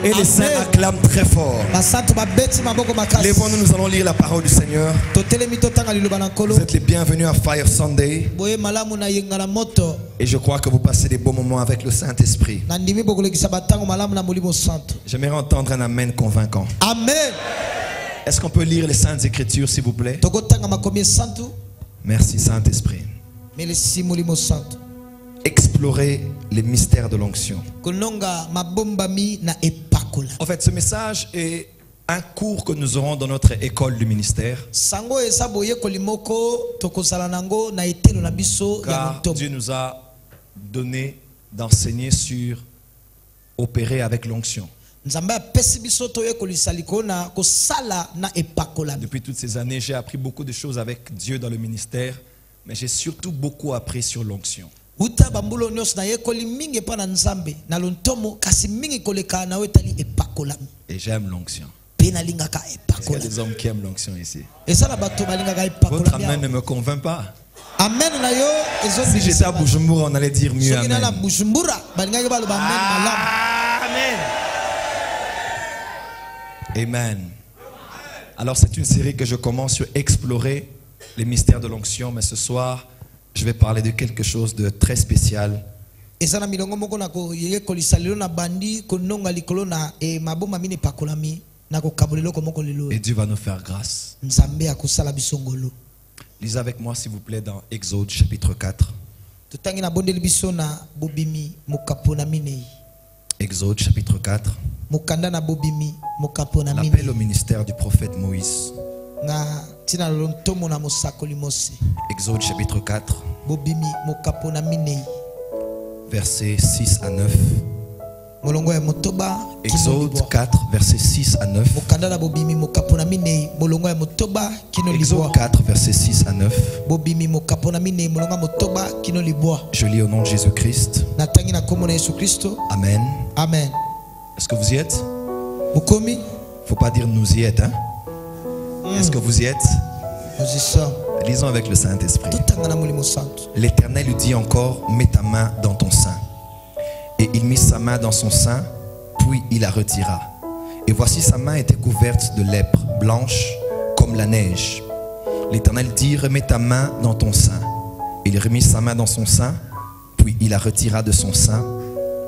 Et les saints acclament très fort. Lèvons-nous, nous allons lire la parole du Seigneur. Vous êtes les bienvenus à Fire Sunday. Et je crois que vous passez des bons moments avec le Saint-Esprit. J'aimerais entendre un amen convaincant. Amen. Est-ce qu'on peut lire les Saintes Écritures, s'il vous plaît? Merci, Saint-Esprit. Explorer les mystères de l'onction. En fait, ce message est un cours que nous aurons dans notre école du ministère. Car Dieu nous a donné d'enseigner sur opérer avec l'onction. Depuis toutes ces années, j'ai appris beaucoup de choses avec Dieu dans le ministère, mais j'ai surtout beaucoup appris sur l'onction. Et j'aime l'onction. Il y a des hommes qui aiment l'onction ici. Votre amen ne me convainc pas. Si j'étais à Bujumbura, on allait dire mieux amen. Amen. Alors c'est une série que je commence sur explorer les mystères de l'onction, mais ce soir je vais parler de quelque chose de très spécial. Et Dieu va nous faire grâce. Lisez avec moi s'il vous plaît dans Exode chapitre 4. Exode chapitre 4. L'appel au ministère du prophète Moïse. Exode chapitre 4. Versets 6 à 9. Exode 4, versets 6 à 9. Exode 4, versets 6 à 9. Je lis au nom de Jésus-Christ. Amen. Amen. Est-ce que vous y êtes? Faut pas dire nous y êtes, hein? Est-ce que vous y êtes? Nous y sommes. Lisons avec le Saint-Esprit. L'Éternel lui dit encore: mets ta main dans ton sein. Et il mit sa main dans son sein, puis il la retira. Et voici sa main était couverte de lèpre, blanche comme la neige. L'Éternel dit: remets ta main dans ton sein. Il remit sa main dans son sein, puis il la retira de son sein.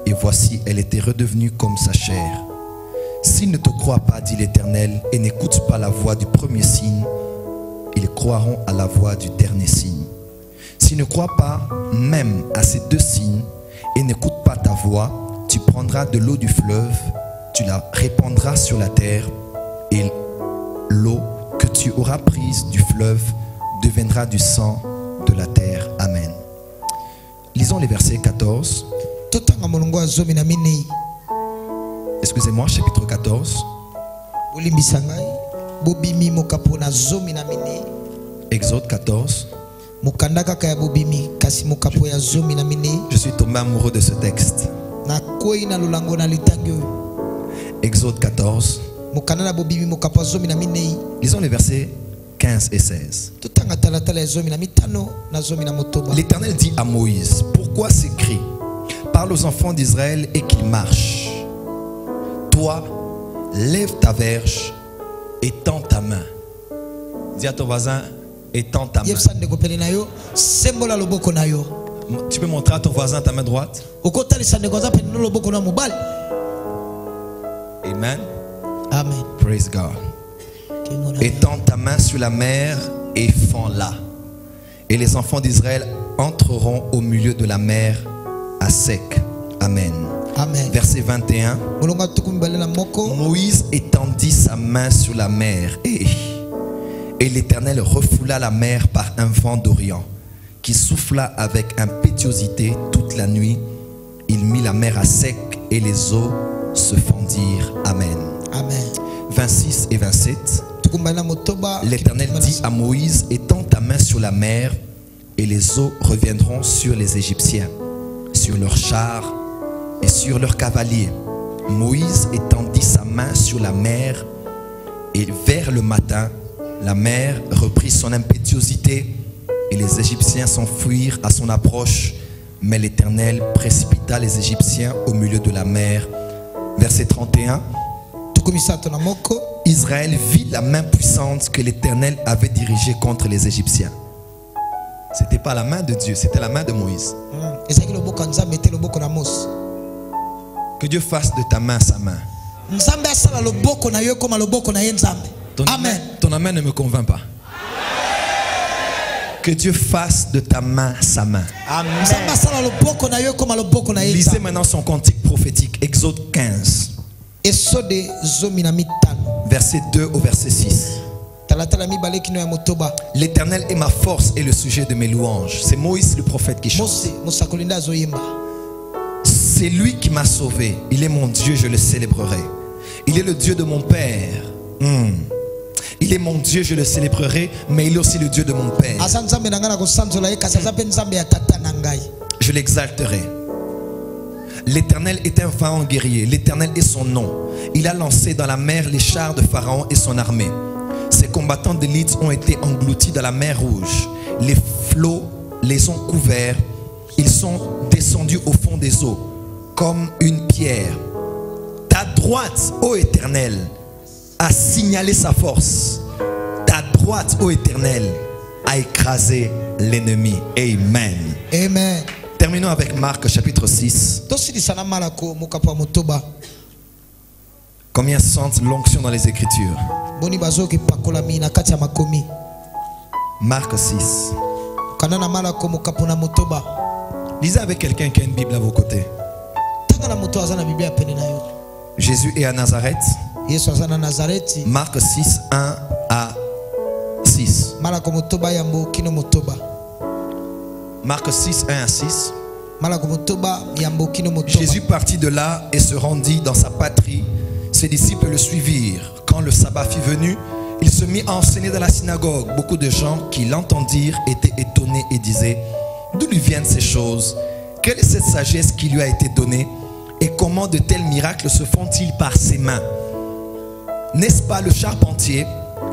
Et voici, elle était redevenue comme sa chair. S'ils ne te croient pas, dit l'Éternel, et n'écoutent pas la voix du premier signe, ils croiront à la voix du dernier signe. S'ils ne croient pas même à ces deux signes, et n'écoutent pas ta voix, tu prendras de l'eau du fleuve, tu la répandras sur la terre, et l'eau que tu auras prise du fleuve deviendra du sang de la terre. Amen. Lisons les versets 14. Excusez-moi, chapitre 14. Exode 14. Je suis tombé amoureux de ce texte. Exode 14. Lisons les versets 15 et 16. L'Éternel dit à Moïse: pourquoi ces cris? Parle aux enfants d'Israël et qu'ils marchent. Toi, lève ta verge et tends ta main. Dis à ton voisin: étends ta main. Tu peux montrer à ton voisin ta main droite? Amen. Amen. Praise God. Étends ta main sur la mer et fends-la. Et les enfants d'Israël entreront au milieu de la mer à sec. Amen. Amen. Verset 21. Moïse étendit sa main sur la mer et l'Éternel refoula la mer par un vent d'Orient qui souffla avec impétuosité toute la nuit. Il mit la mer à sec et les eaux se fendirent. Amen. Amen. 26 et 27. L'Éternel dit à Moïse: étends ta main sur la mer et les eaux reviendront sur les Égyptiens, sur leurs chars et sur leurs cavaliers. Moïse étendit sa main sur la mer et vers le matin, la mer reprit son impétuosité et les Égyptiens s'enfuirent à son approche. Mais l'Éternel précipita les Égyptiens au milieu de la mer, verset 31. Israël vit la main puissante que l'Éternel avait dirigée contre les Égyptiens. C'était pas la main de Dieu, c'était la main de Moïse. Que Dieu fasse de ta main sa main. Ton amen ne me convainc pas. Que Dieu fasse de ta main sa main. Amen. Lisez maintenant son cantique prophétique, Exode 15. Verset 2 au verset 6. L'Éternel est ma force et le sujet de mes louanges. C'est Moïse le prophète qui chante. C'est lui qui m'a sauvé. Il est mon Dieu, je le célébrerai. Il est le Dieu de mon père. Il est mon Dieu, je le célébrerai, mais il est aussi le Dieu de mon père. Je l'exalterai. L'Éternel est un vaillant guerrier. L'Éternel est son nom. Il a lancé dans la mer les chars de Pharaon et son armée. Ses combattants d'élite ont été engloutis dans la mer Rouge. Les flots les ont couverts. Ils sont descendus au fond des eaux comme une pierre. Ta droite, ô Éternel, a signalé sa force. Ta droite, ô Éternel, a écrasé l'ennemi. Amen. Amen. Terminons avec Marc chapitre 6. Combien sentent l'onction dans les Écritures? Marc 6. Lisez avec quelqu'un qui a une Bible à vos côtés. Jésus est à Nazareth. Marc 6, 1 à 6. Marc 6, 1 à 6. Jésus partit de là et se rendit dans sa patrie. Ses disciples le suivirent. Quand le sabbat fut venu, il se mit à enseigner dans la synagogue. Beaucoup de gens qui l'entendirent étaient étonnés et disaient: d'où lui viennent ces choses? Quelle est cette sagesse qui lui a été donnée? Et comment de tels miracles se font-ils par ses mains? N'est-ce pas le charpentier,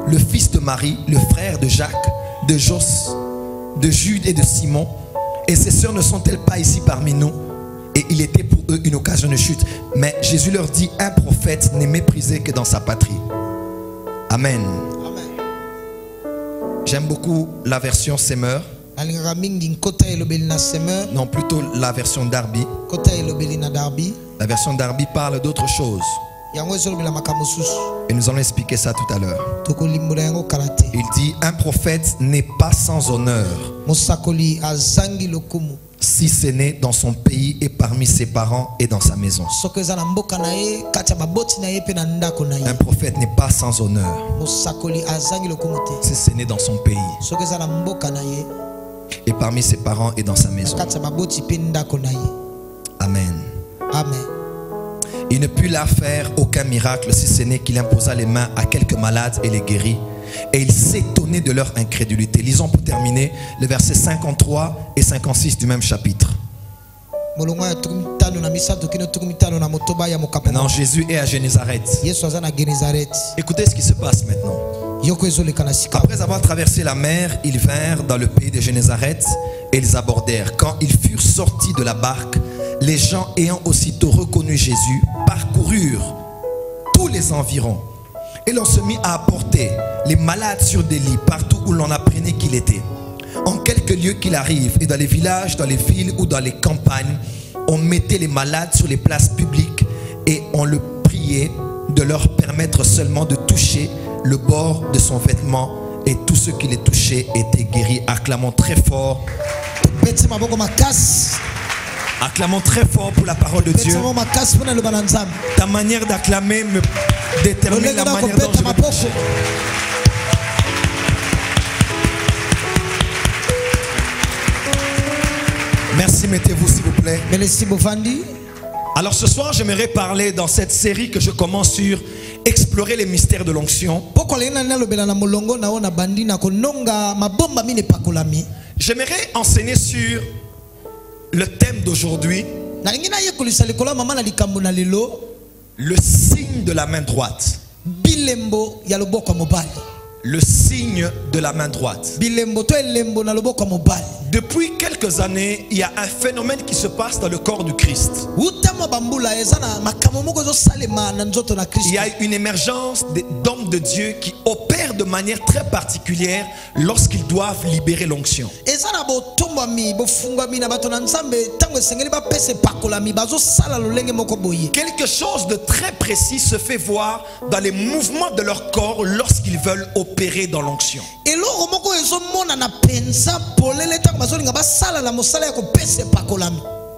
le fils de Marie, le frère de Jacques, de Jos, de Jude et de Simon? Et ses sœurs ne sont-elles pas ici parmi nous? Et il était pour eux une occasion de chute. Mais Jésus leur dit: un prophète n'est méprisé que dans sa patrie. Amen. Amen. J'aime beaucoup la version Semeur. Non, plutôt la version Darby. La version Darby parle d'autre chose. Et nous allons expliquer ça tout à l'heure. Il dit: un prophète n'est pas sans honneur si ce n'est dans son pays et parmi ses parents et dans sa maison. Un prophète n'est pas sans honneur si ce n'est dans son pays et parmi ses parents et dans sa maison. Amen. Amen. Il ne put là faire aucun miracle si ce n'est qu'il imposa les mains à quelques malades et les guérit. Et il s'étonnait de leur incrédulité. Lisons pour terminer les versets 53 et 56 du même chapitre. Maintenant, Jésus est à Génézareth. Écoutez ce qui se passe maintenant. Après avoir traversé la mer, ils vinrent dans le pays de Génézareth et ils abordèrent. Quand ils furent sortis de la barque, les gens ayant aussitôt reconnu Jésus parcoururent tous les environs. Et l'on se mit à apporter les malades sur des lits partout où l'on apprenait qu'il était. En quelques lieux qu'il arrive, et dans les villages, dans les villes ou dans les campagnes, on mettait les malades sur les places publiques et on le priait de leur permettre seulement de toucher le bord de son vêtement, et tous ceux qui les touchaient étaient guéris. Acclamons très fort. Acclamons très fort pour la parole de Dieu. Ta manière d'acclamer me détermine la manière dont je vais prêcher. Merci, mettez-vous s'il vous plaît. Alors ce soir, j'aimerais parler dans cette série que je commence sur explorer les mystères de l'onction. J'aimerais enseigner sur le thème d'aujourd'hui, le signe de la main droite. Le signe de la main droite. Depuis quelques années, il y a un phénomène qui se passe dans le corps du Christ. Il y a une émergence d'hommes de Dieu qui opèrent de manière très particulière lorsqu'ils doivent libérer l'onction. Quelque chose de très précis se fait voir dans les mouvements de leur corps lorsqu'ils veulent opérer dans l'onction.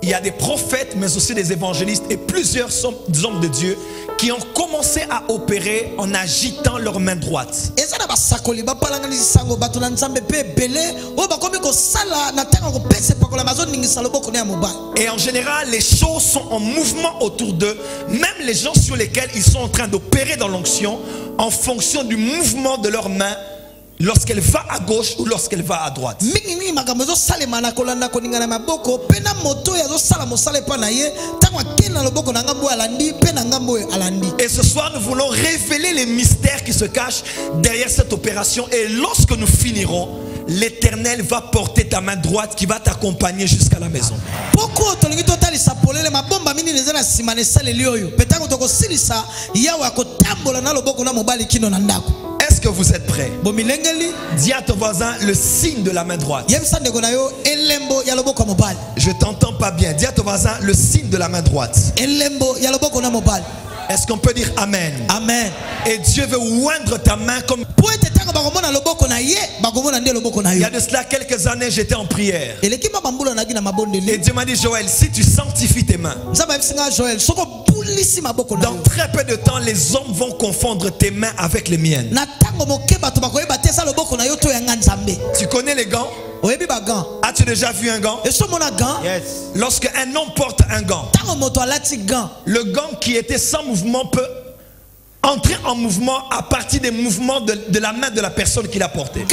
Il y a des prophètes mais aussi des évangélistes et plusieurs hommes de Dieu qui ont commencé à opérer en agitant leur main droite. Et en général, les choses sont en mouvement autour d'eux, même les gens sur lesquels ils sont en train d'opérer dans l'onction, en fonction du mouvement de leurs mains, lorsqu'elle va à gauche ou lorsqu'elle va à droite. Et ce soir, nous voulons révéler les mystères qui se cachent derrière cette opération. Et lorsque nous finirons, l'Éternel va porter ta main droite qui va t'accompagner jusqu'à la maison. Est-ce que vous êtes prêts? Dis à ton voisin le signe de la main droite. Je t'entends pas bien. Dis à ton voisin le signe de la main droite. Est-ce qu'on peut dire Amen? Amen. Et Dieu veut oindre ta main comme... Il y a de cela quelques années, j'étais en prière. Et Dieu m'a dit, Joël, si tu sanctifies tes mains, dans très peu de temps, les hommes vont confondre tes mains avec les miennes. Tu connais les gants? As-tu déjà vu un gant? Yes. Lorsque un homme porte un gant, le gant qui était sans mouvement peut entrer en mouvement à partir des mouvements de la main de la personne qui l'a porté.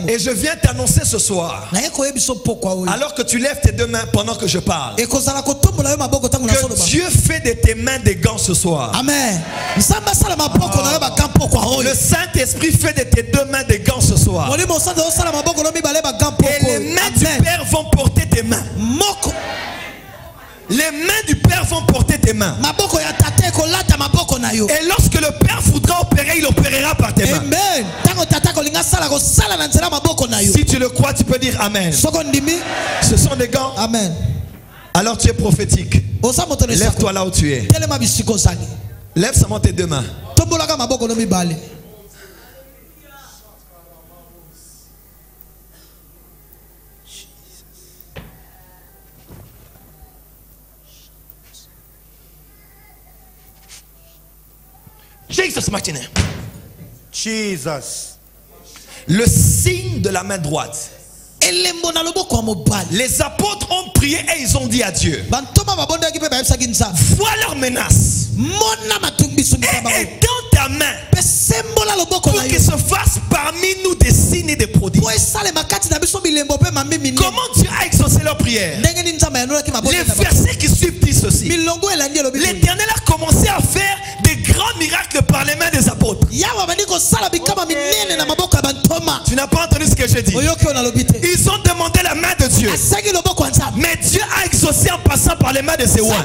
Et je viens t'annoncer ce soir, alors que tu lèves tes deux mains pendant que je parle, que Dieu fait de tes mains des gants ce soir. Amen. Le Saint-Esprit fait de tes deux mains des gants ce soir. Et les mains du Père vont porter tes mains. Les mains du Père vont porter tes mains. Et lorsque le Père voudra opérer, il opérera par tes mains. Si tu le crois, tu peux dire Amen. Ce sont des gants. Amen. Alors tu es prophétique. Lève-toi là où tu es. Lève seulement tes deux mains. Jesus, mighty name. Jesus. Le signe de la main droite. Les apôtres ont prié et ils ont dit à Dieu, vois leurs menaces et dans ta main pour qu'il se fasse parmi nous des signes et des prodiges. Comment Dieu a exaucé leur prière? Les versets qui suivent disent ceci: l'Éternel a commencé à faire des grands miracles par les mains des apôtres. Tu n'as pas entendu ce que j'ai dit? Ils ont demandé la main de Dieu, mais Dieu a exaucé en passant par les mains de ses rois.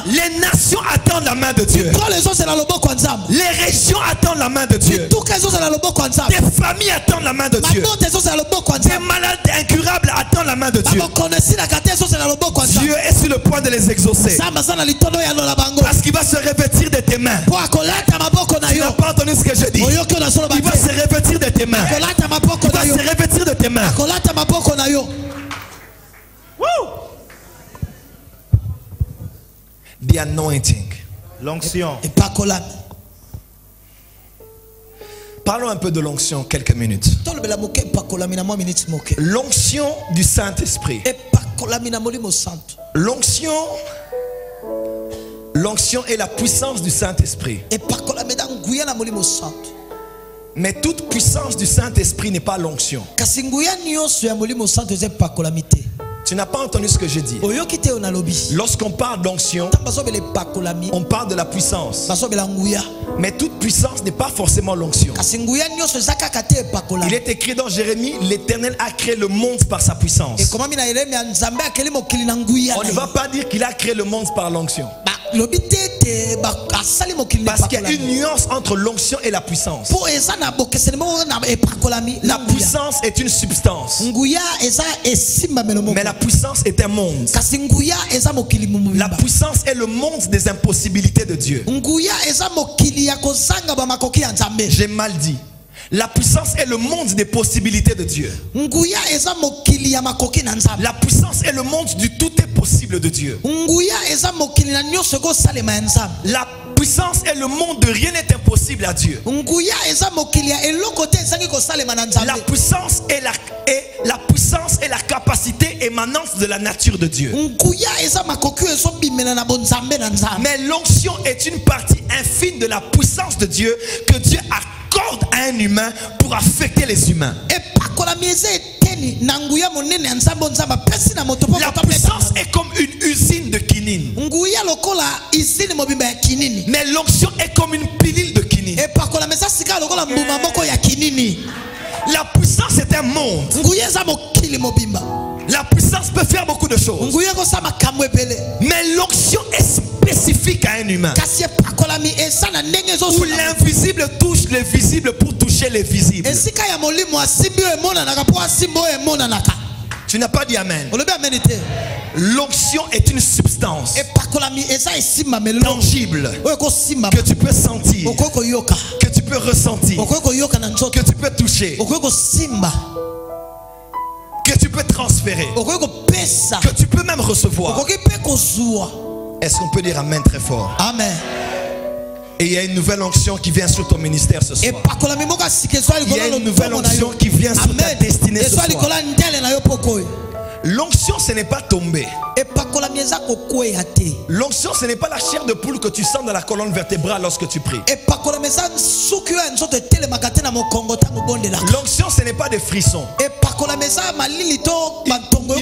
Les nations attendent la main de Dieu. Les régions attendent la main de Dieu. Des familles attendent la main de Dieu. Des malades incurables attendent la main de Dieu. Dieu est sur le point de les exaucer, parce qu'il va se revêtir de tes mains. Tu n'as pas entendu ce que je dis? Il va se revêtir de tes mains. Il va se revêtir de tes mains. The anointing. L'onction. Parlons un peu de l'onction quelques minutes. L'onction du Saint-Esprit. L'onction est la puissance du Saint-Esprit. Mais toute puissance du Saint-Esprit n'est pas l'onction. Tu n'as pas entendu ce que je dis. Lorsqu'on parle d'onction, on parle de la puissance. Mais toute puissance n'est pas forcément l'onction. Il est écrit dans Jérémie, l'Éternel a créé le monde par sa puissance. On ne va pas dire qu'il a créé le monde par l'onction. Parce qu'il y a une nuance entre l'onction et la puissance. La puissance est une substance. Mais la puissance est un monde. La puissance est le monde des impossibilités de Dieu. J'ai mal dit. La puissance est le monde des possibilités de Dieu. La puissance est le monde du tout est possible de Dieu. La puissance est le monde de rien n'est impossible à Dieu. La puissance est la capacité émanante de la nature de Dieu. Mais l'onction est une partie infime de la puissance de Dieu que Dieu accorde à un humain pour affecter les humains. La puissance est comme une usine de quinine. Mais l'onction est comme une pilule de quinine. La puissance est un monde. La puissance peut faire beaucoup de choses. Mais l'onction est spécifique à un humain. Où l'invisible touche le visible pour toucher les visibles. Tu n'as pas dit amen. L'onction est une substance tangible que tu peux sentir, que tu peux ressentir, que tu peux toucher, que tu peux transférer, que tu peux même recevoir. Est-ce qu'on peut dire amen très fort? Amen. Et il y a une nouvelle onction qui vient sur ton ministère ce soir. Il y a une nouvelle onction qui vient sur ta destinée ce soir. L'onction, ce n'est pas tomber. L'onction, ce n'est pas la chair de poule que tu sens dans la colonne vertébrale lorsque tu pries. L'onction, ce n'est pas des frissons. Il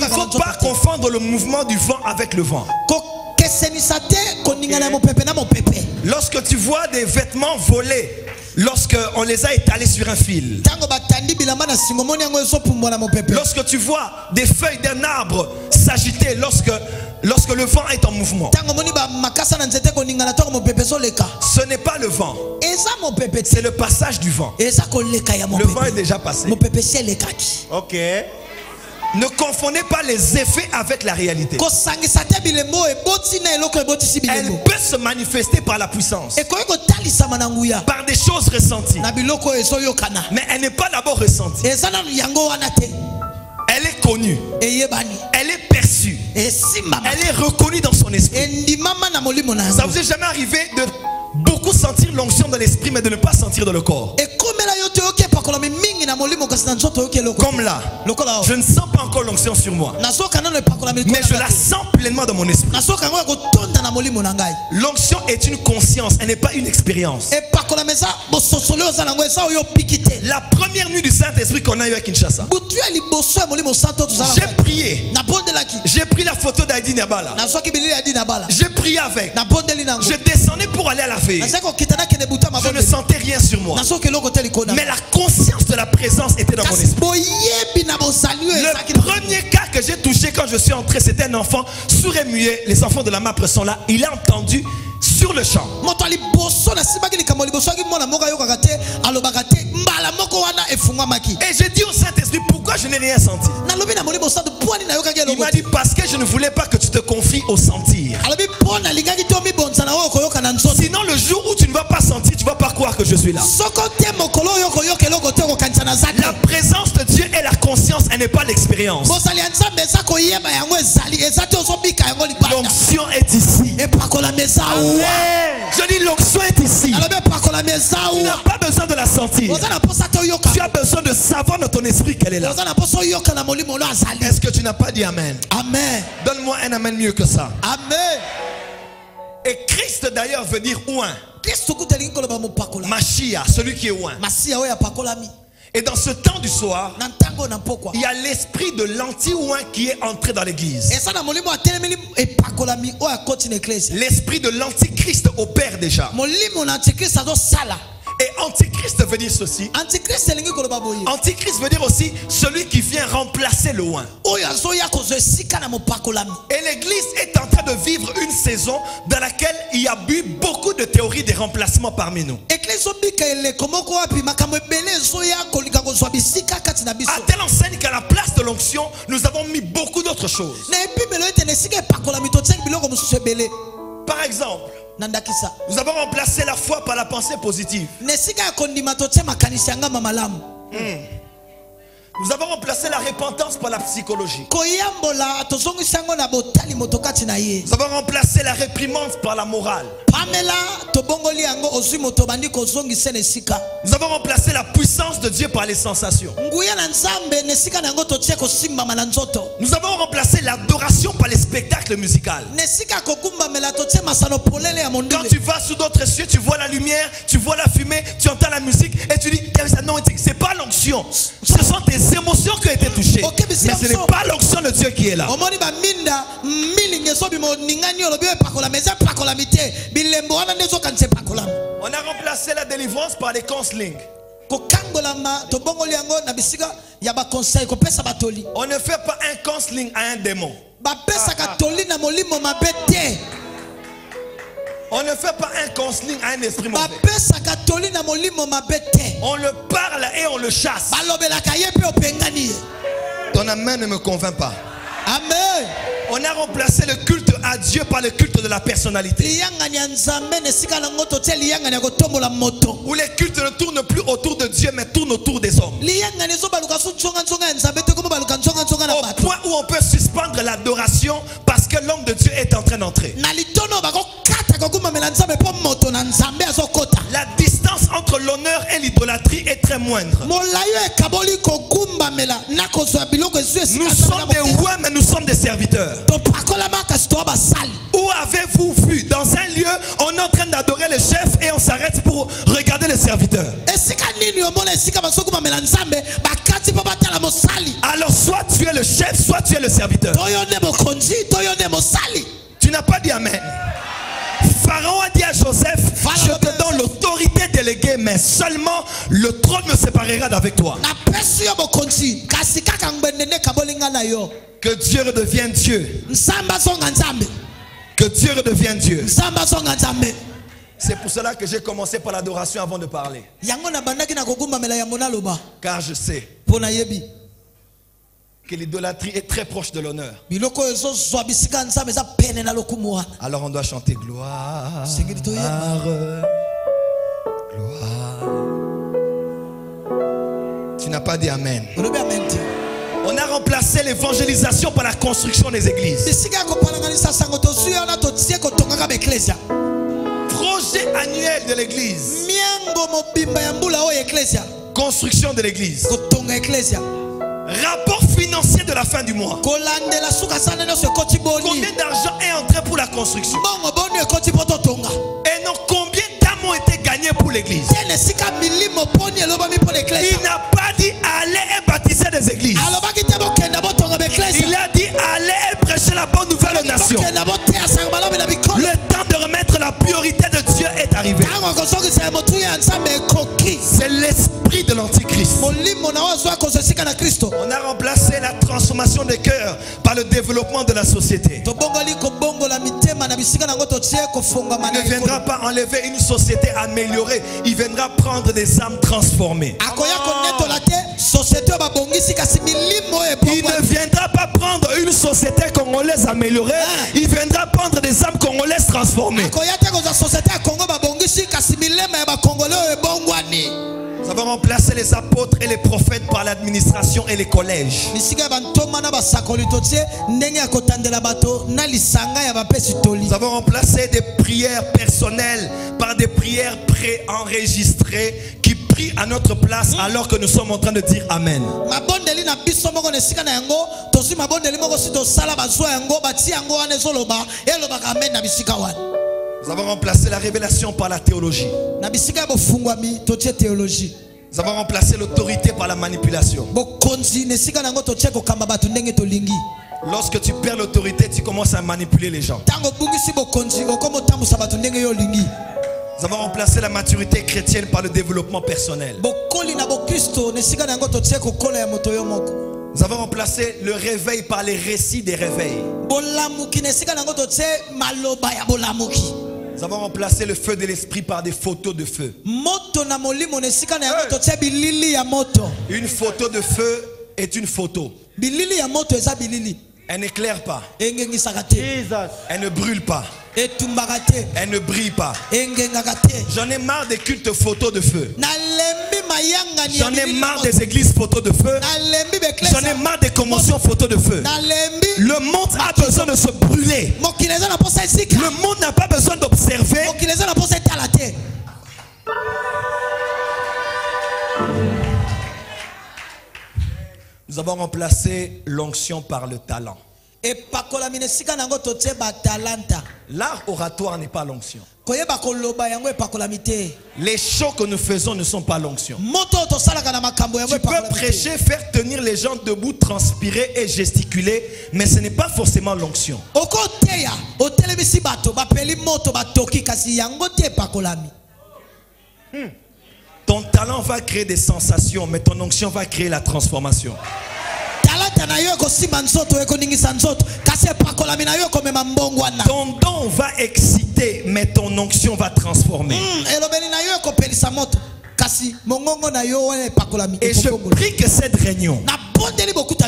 ne faut pas confondre le mouvement du vent avec le vent. Lorsque tu vois des vêtements volés, lorsque on les a étalés sur un fil, lorsque tu vois des feuilles d'un arbre s'agiter lorsque le vent est en mouvement, ce n'est pas le vent, c'est le passage du vent. Le vent est déjà passé. Ok. Ne confondez pas les effets avec la réalité. Elle peut se manifester par la puissance, par des choses ressenties. Mais elle n'est pas d'abord ressentie. Elle est connue, elle est perçue, elle est reconnue dans son esprit. Ça vous est jamais arrivé de beaucoup sentir l'onction dans l'esprit mais de ne pas sentir dans le corps? Comme là, je ne sens pas encore l'onction sur moi, mais je la sens pleinement dans mon esprit. L'onction est une conscience, elle n'est pas une expérience. La première nuit du Saint-Esprit qu'on a eu à Kinshasa, j'ai prié. J'ai pris la photo d'Aïdi Nabala. J'ai prié avec. Je descendais pour aller à la veille. Je ne sentais rien sur moi, mais la conscience de la présence était dans mon esprit. Le premier cas que j'ai touché quand je suis entré, c'était un enfant sourd et muet. Les enfants de la MAPRE sont là. Il a entendu sur le champ. Et j'ai dit au Saint-Esprit, pourquoi je n'ai rien senti? Il m'a dit, parce que je ne voulais pas que tu te confies au sentir. Sinon le jour où tu ne vas pas sentir, tu ne vas pas croire que je suis là. La présence de Dieu est la conscience, elle n'est pas l'expérience. L'onction est ici. Je dis l'onction est ici. Tu n'as pas besoin de la sentir. Tu as besoin de savoir dans ton esprit qu'elle est là. Est-ce que tu n'as pas dit amen? Amen. Donne-moi un amen mieux que ça. Amen. Et Christ d'ailleurs veut dire oint. Machia, celui qui est oint. Et dans ce temps du soir, il y a l'esprit de l'anti-oint qui est entré dans l'église. L'esprit de l'antichrist opère déjà. Et antichrist veut dire ceci. Antichrist veut dire aussi celui qui vient remplacer le oint. Et l'église est en train de vivre une saison dans laquelle il y a eu beaucoup de théories des remplacements parmi nous. À telle enseigne qu'à la place de l'onction, nous avons mis beaucoup d'autres choses. Par exemple, nous avons remplacé la foi par la pensée positive. Nous avons remplacé la repentance par la psychologie. Nous avons remplacé la réprimande par la morale. Nous avons remplacé la puissance de Dieu par les sensations. Nous avons remplacé l'adoration par les spectacles musicaux. Quand tu vas sous d'autres cieux, tu vois la lumière, tu vois la fumée, tu entends la musique et tu dis non, c'est pas l'onction. Ce sont tes émotions qui ont été touchées. Mais ce n'est pas l'onction de Dieu qui est là. On a remplacé la délivrance par les counseling. On ne fait pas un counseling à un démon. On ne fait pas un counseling à un esprit mauvais. On le parle et on le chasse. Ton amen ne me convainc pas. Amen. On a remplacé le culte à Dieu par le culte de la personnalité. Où les cultes ne tournent plus autour de Dieu mais tournent autour des hommes. Au point où on peut suspendre l'adoration parce que l'homme de Dieu est en train d'entrer. La distance entre l'honneur et l'idolâtrie est très moindre. Nous sommes des rois mais nous sommes des serviteurs. Où avez-vous vu? Dans un lieu, on est en train d'adorer le chef et on s'arrête pour regarder les serviteurs. Alors soit tu es le chef, soit tu es le serviteur. Tu n'as pas dit amen. Pharaon a dit à Joseph, je te donne l'autorité déléguée, mais seulement le trône me séparera d'avec toi. Que Dieu redevienne Dieu. Que Dieu redevienne Dieu. C'est pour cela que j'ai commencé par l'adoration avant de parler. Car je sais que l'idolâtrie est très proche de l'honneur. Alors on doit chanter gloire, gloire. Tu n'as pas dit amen. On a remplacé l'évangélisation par la construction des églises. Projet annuel de l'église. Construction de l'église. Rapport financier de la fin du mois. Combien d'argent est entré pour la construction? Et non, combien d'âmes ont été gagnées pour l'église? Il n'a pas dit allez et baptiser des églises. Il a dit allez et prêcher la bonne nouvelle aux nations. Le temps de remettre la priorité de Dieu est arrivé. C'est l'esprit de l'antichrist. On a remplacé la transformation des cœurs par le développement de la société. Il ne viendra pas enlever une société améliorée. Il viendra prendre des âmes transformées. Il ne viendra pas prendre une société congolaise améliorée. Il viendra prendre des âmes congolaises transformées. Nous avons remplacé les apôtres et les prophètes par l'administration et les collèges. Nous avons remplacé des prières personnelles par des prières préenregistrées qui prient à notre place alors que nous sommes en train de dire Amen. Nous avons remplacé la révélation par la théologie. Nous avons remplacé l'autorité par la manipulation. Lorsque tu perds l'autorité, tu commences à manipuler les gens. Nous avons remplacé la maturité chrétienne par le développement personnel. Nous avons remplacé le réveil par les récits des réveils. Nous avons remplacé le feu de l'esprit par des photos de feu. Une photo de feu est une photo. Elle n'éclaire pas. Elle ne brûle pas. Elle ne brille pas. J'en ai marre des cultes photos de feu. J'en ai marre des églises photos de feu. J'en ai marre des commotions photos de feu. Le monde a besoin de se brûler. Le monde n'a pas besoin d'observer. Nous avons remplacé l'onction par le talent. L'art oratoire n'est pas l'onction. Les chants que nous faisons ne sont pas l'onction. Tu peux prêcher, faire tenir les gens debout, transpirer et gesticuler, mais ce n'est pas forcément l'onction. Ton talent va créer des sensations, mais ton onction va créer la transformation. Ton don va exciter, mais ton onction va transformer. Et je prie que cette réunion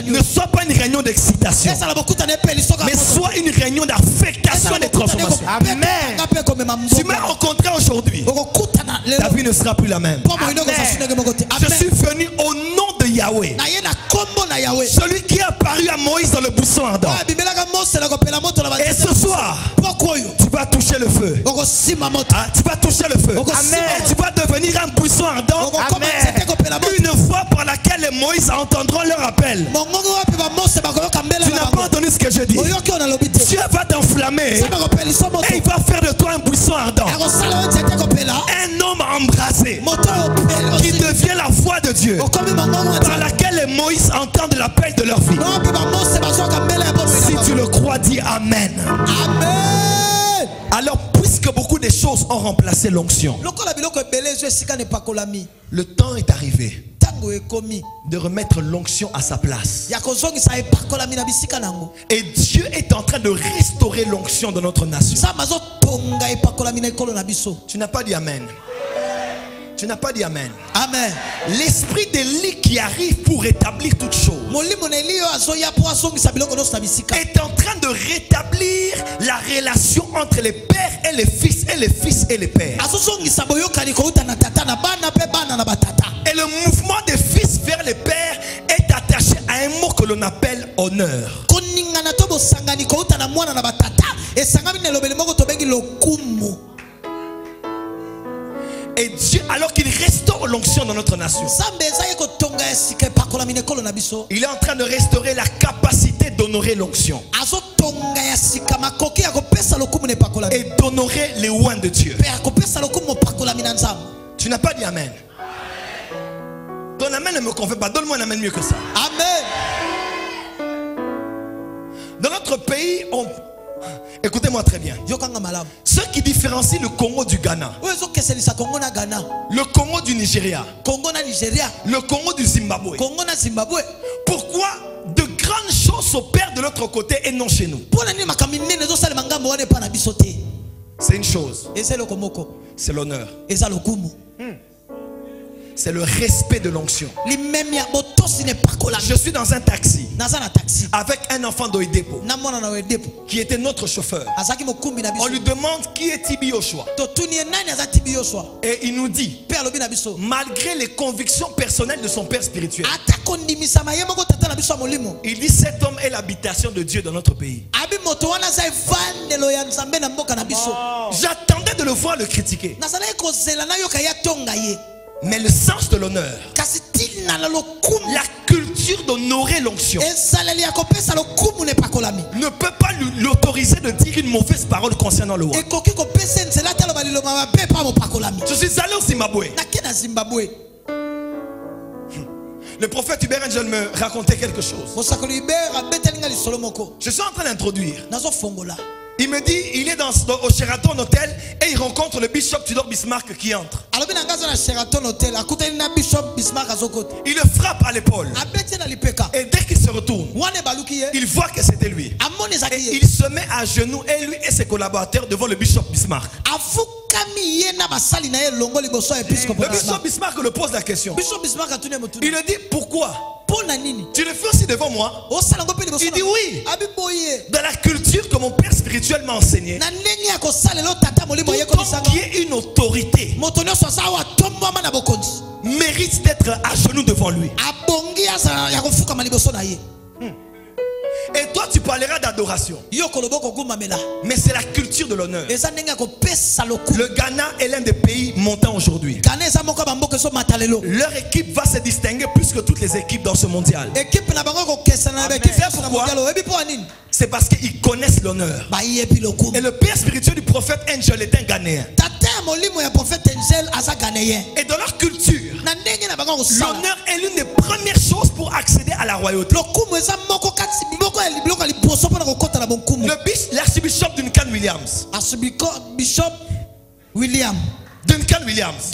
ne soit pas une réunion d'excitation, mais soit une réunion d'affectation et de transformation. Amen. Tu m'as rencontré aujourd'hui, ta vie ne sera plus la même. Amen. Je suis venu au nom de Yahweh, celui qui est apparu à Moïse dans le buisson ardent. Et ce soir, tu vas toucher le feu. Ah, tu vas toucher le feu. Amen. Tu vas devenir un buisson ardent. Amen. Une voix par laquelle les Moïse entendront leur appel. Tu n'as pas entendu ce que je dis. Dieu va t'enflammer et il va faire de toi un buisson ardent, un homme embrasé qui devient la voix de Dieu par laquelle les Moïse entendent l'appel de leur vie. Si tu le crois, dis Amen. Amen. Alors, puisque beaucoup de choses ont remplacé l'onction, le temps est arrivé de remettre l'onction à sa place. Et Dieu est en train de restaurer l'onction de notre nation. Tu n'as pas dit Amen. Tu n'as pas dit Amen. Amen. L'esprit d'Élie qui arrive pour rétablir toutes choses est en train de rétablir la relation entre les pères et les fils et les fils et les pères. Et le mouvement des fils vers les pères est attaché à un mot que l'on appelle honneur. Et Dieu, alors qu'il restaure l'onction dans notre nation, il est en train de restaurer la capacité d'honorer l'onction et d'honorer les oins de Dieu. Tu n'as pas dit Amen. Ton Amen ne me convainc pas. Donne-moi un Amen mieux que ça. Amen. Dans notre pays, écoutez-moi très bien. Ce qui différencie le Congo du Ghana, le Congo du Nigeria, le Congo du Zimbabwe, pourquoi de grandes choses s'opèrent de l'autre côté et non chez nous? C'est une chose. C'est l'honneur. C'est le respect de l'onction. Je suis dans un taxi avec un enfant d'Oedepo qui était notre chauffeur. On lui demande qui est Tibi Yoshua. Et il nous dit, malgré les convictions personnelles de son père spirituel, il dit cet homme est l'habitation de Dieu dans notre pays. J'attendais de le voir le critiquer. Mais le sens de l'honneur, la culture d'honorer l'onction, ne peut pas l'autoriser de dire une mauvaise parole concernant le roi. Je suis allé au Zimbabwe. Le prophète Hubert Angel me racontait quelque chose. Je suis en train d'introduire. Il me dit, il est au Sheraton Hotel et il rencontre le bishop Tudor Bismarck qui entre. Il le frappe à l'épaule. Et dès qu'il se retourne, il voit que c'était lui. Et il se met à genoux, et lui et ses collaborateurs, devant le bishop Bismarck. Le bishop Bismarck le pose la question. Il lui dit, pourquoi? Tu le fais aussi devant moi? Il dit oui. Dans la culture que mon père spirituel m'a enseigné, tout homme qui est une autorité mérite d'être à genoux devant lui. Et toi tu parleras d'adoration. Mais c'est la culture de l'honneur. Le Ghana est l'un des pays montants aujourd'hui. Leur équipe va se distinguer plus que toutes les équipes dans ce mondial. C'est parce qu'ils connaissent l'honneur. Et le père spirituel du prophète Angel est un Ghanéen. Et dans leur culture, l'honneur est l'une des premières choses pour accéder à la royauté. L'archbishop Duncan Williams. Duncan Williams.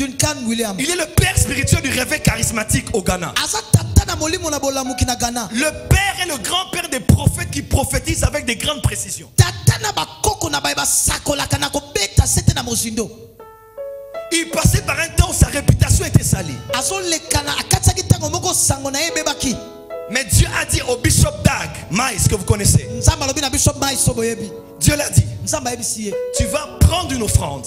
Il est le père spirituel du réveil charismatique au Ghana. Le père est le grand-père des prophètes qui prophétisent avec des grandes précisions. Il passait par un temps où sa réputation était salie. Mais Dieu a dit au bishop Dag Maïs, que vous connaissez, Dieu l'a dit, tu vas prendre une offrande,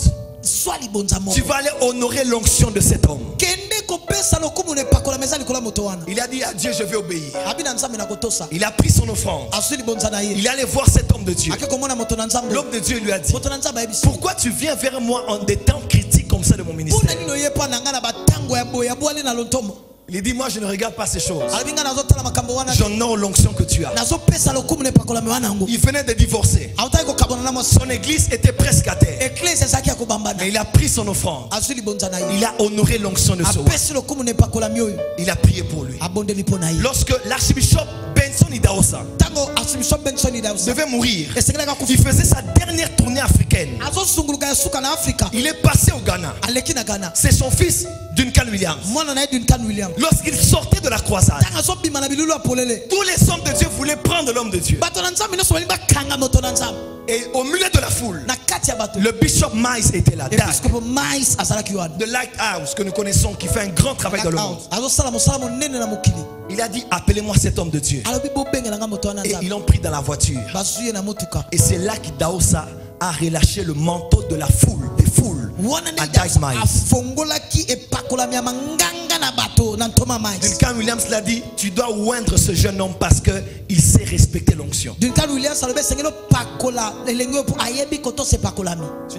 tu vas aller honorer l'onction de cet homme. Il a dit à Dieu, je vais obéir. Il a pris son offrande. Il allait voir cet homme de Dieu. L'homme de Dieu lui a dit, pourquoi tu viens vers moi en des temps critiques comme ça de mon ministère? Il dit, moi je ne regarde pas ces choses. J'honore l'onction que tu as. Il venait de divorcer. Son église était presque à terre. Mais il a pris son offrande. Il a honoré l'onction de ce roi. Il a prié pour lui. Lorsque l'archbishop Benson Idahosa devait mourir, il faisait sa dernière tournée africaine. Il est passé au Ghana. C'est son fils Duncan Williams. Lorsqu'il sortait de la croisade, tous les hommes de Dieu voulaient prendre l'homme de Dieu. Et au milieu de la foule, le bishop Mice était là. De Lighthouse que nous connaissons, qui fait un grand travail dans le monde. Il a dit, appelez-moi cet homme de Dieu. Et ils l'ont pris dans la voiture. Et c'est là qu'Idahosa a relâché le manteau de la foule, des foules, à Dag Mice. Duncan Williams l'a dit, tu dois oindre ce jeune homme parce qu'il sait respecter l'onction. Tu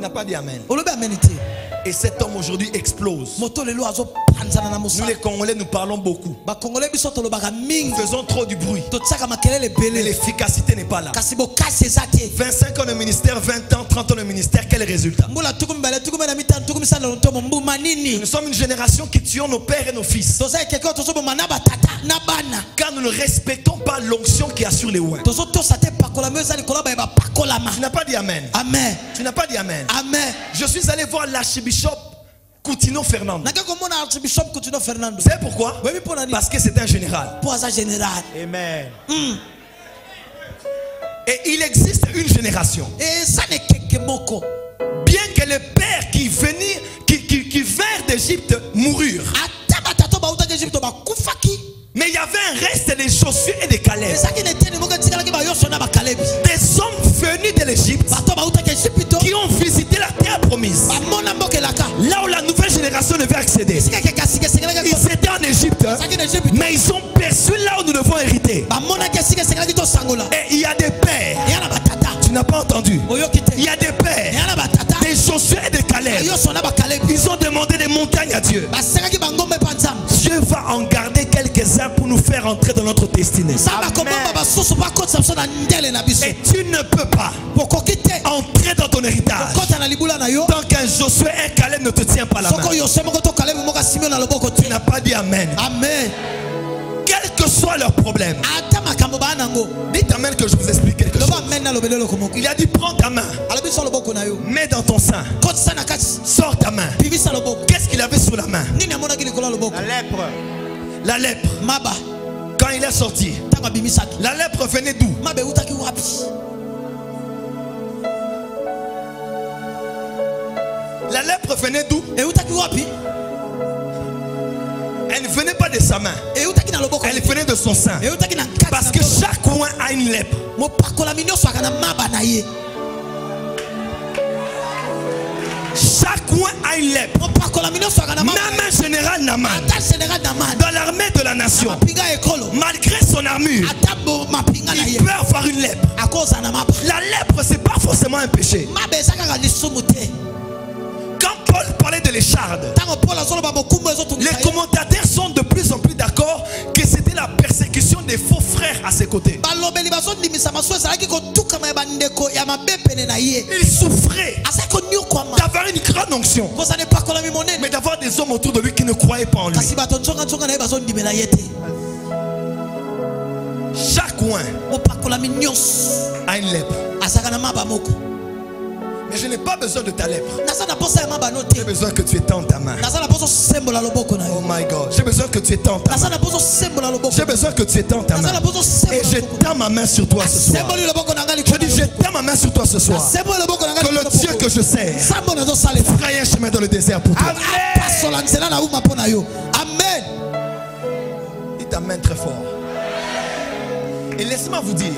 n'as pas dit amen. Et cet homme aujourd'hui explose. Nous les Congolais, nous parlons beaucoup. Nous faisons trop du bruit. Et l'efficacité n'est pas là. 25 ans de ministère, 20 ans, 30 ans de ministère, quel est le résultat? Nous sommes une génération qui tuons nos pères et nos fils. Car nous ne respectons pas l'onction qui assure les ouins. Tu n'as pas dit amen. Amen. Tu n'as pas dit amen. Amen. Je suis allé voir l'archbishop Coutinho Fernando. Vous savez pourquoi? Parce que c'est un général. Amen. Et il existe une génération. Bien que les pères qui vinrent d'Égypte moururent, mais il y avait un reste des Josué et des Caleb. Des hommes venus de l'Égypte qui ont visité la terre promise. Là où la nouvelle génération devait accéder. Ils étaient en Égypte, mais ils ont perçu là où nous devons hériter. Et il y a des pères. Tu n'as pas entendu? Il y a des pères, des Josué et des Caleb. Ils ont demandé des montagnes à Dieu. Dieu va en garder quelques-uns pour nous faire entrer dans notre destinée. Et tu ne peux pas entrer dans ton héritage tant qu'un Josué et un Caleb ne te tient pas la main. Tu n'as pas dit amen. Amen. soit leur problème. Dites amen que je vous explique quelque chose. Il a dit prends ta main, mets dans ton sein, sors ta main. Qu'est-ce qu'il avait sous la main? La lèpre. La lèpre. Quand il est sorti, la lèpre venait d'où? La lèpre venait d'où? Elle ne venait pas de sa main. Elle venait de son sein. Parce que chaque coin a une lèpre. Chaque coin a une lèpre. Même un général Naman, dans l'armée de la nation, malgré son armure, il peut avoir une lèpre. La lèpre, c'est pas forcément un péché. Quand Paul parlait de l'écharde, les commentateurs sont de plus en plus d'accord que c'était la persécution des faux frères à ses côtés. Il souffrait d'avoir une grande onction, mais d'avoir des hommes autour de lui qui ne croyaient pas en lui. Chaque coin a une lèpre. Mais je n'ai pas besoin de ta lèpre. J'ai besoin que tu étends ta main. Oh my God. J'ai besoin que tu étends ta main. J'ai besoin que tu étends ta main. Et j'étends ma main sur toi ce soir. Je dis j'étends ma main sur toi ce soir. Que le Dieu que je sers fraye un chemin dans le désert pour toi. Amen. Dites amen très fort. Et laissez-moi vous dire,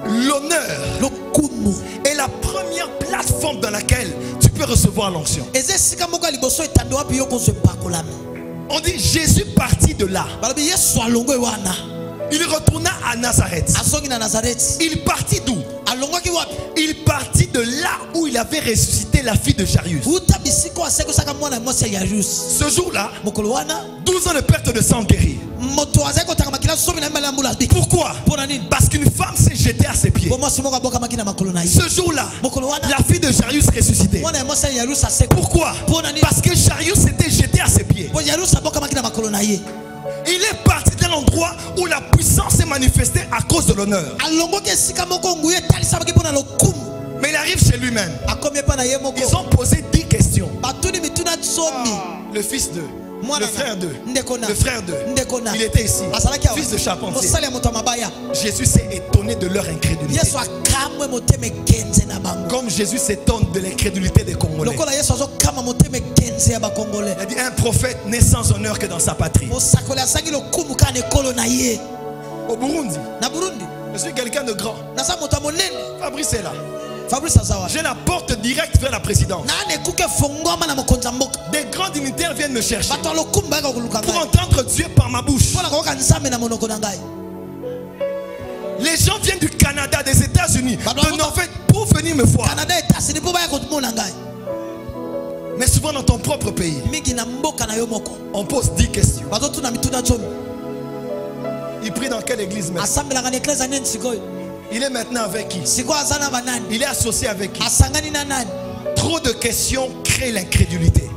l'honneur est la première plateforme dans laquelle tu peux recevoir l'onction. On dit Jésus partit de là. Il retourna à Nazareth. Il partit d'où? Il partit de là où il avait ressuscité la fille de Jairus. Ce jour-là, 12 ans de perte de sang guéri. Pourquoi? Parce qu'une femme s'est jetée à ses pieds. Ce jour-là, la fille de Jairus ressuscitée. Pourquoi? Parce que Jairus s'était jeté à ses pieds. Il est parti d'un endroit où la puissance s'est manifestée à cause de l'honneur. Mais il arrive chez lui-même. Ils ont posé 10 questions. Le fils d'eux, le frère d'eux, le frère d'eux, il était ici, fils de charpentier. Jésus s'est étonné de leur incrédulité. Comme Jésus s'étonne de l'incrédulité des Congolais. Il a dit un prophète n'est sans honneur que dans sa patrie. Au Burundi, je suis quelqu'un de grand. Fabrice est là. J'ai la porte directe vers la présidence. Des grands dignitaires viennent me chercher pour entendre Dieu par ma bouche. Les gens viennent du Canada, des États-Unis, de Norvège pour venir me voir. Mais souvent dans ton propre pays, on pose 10 questions. Il prie dans quelle église maintenant? Il est maintenant avec qui? Il est associé avec qui? Trop de questions créent l'incrédulité.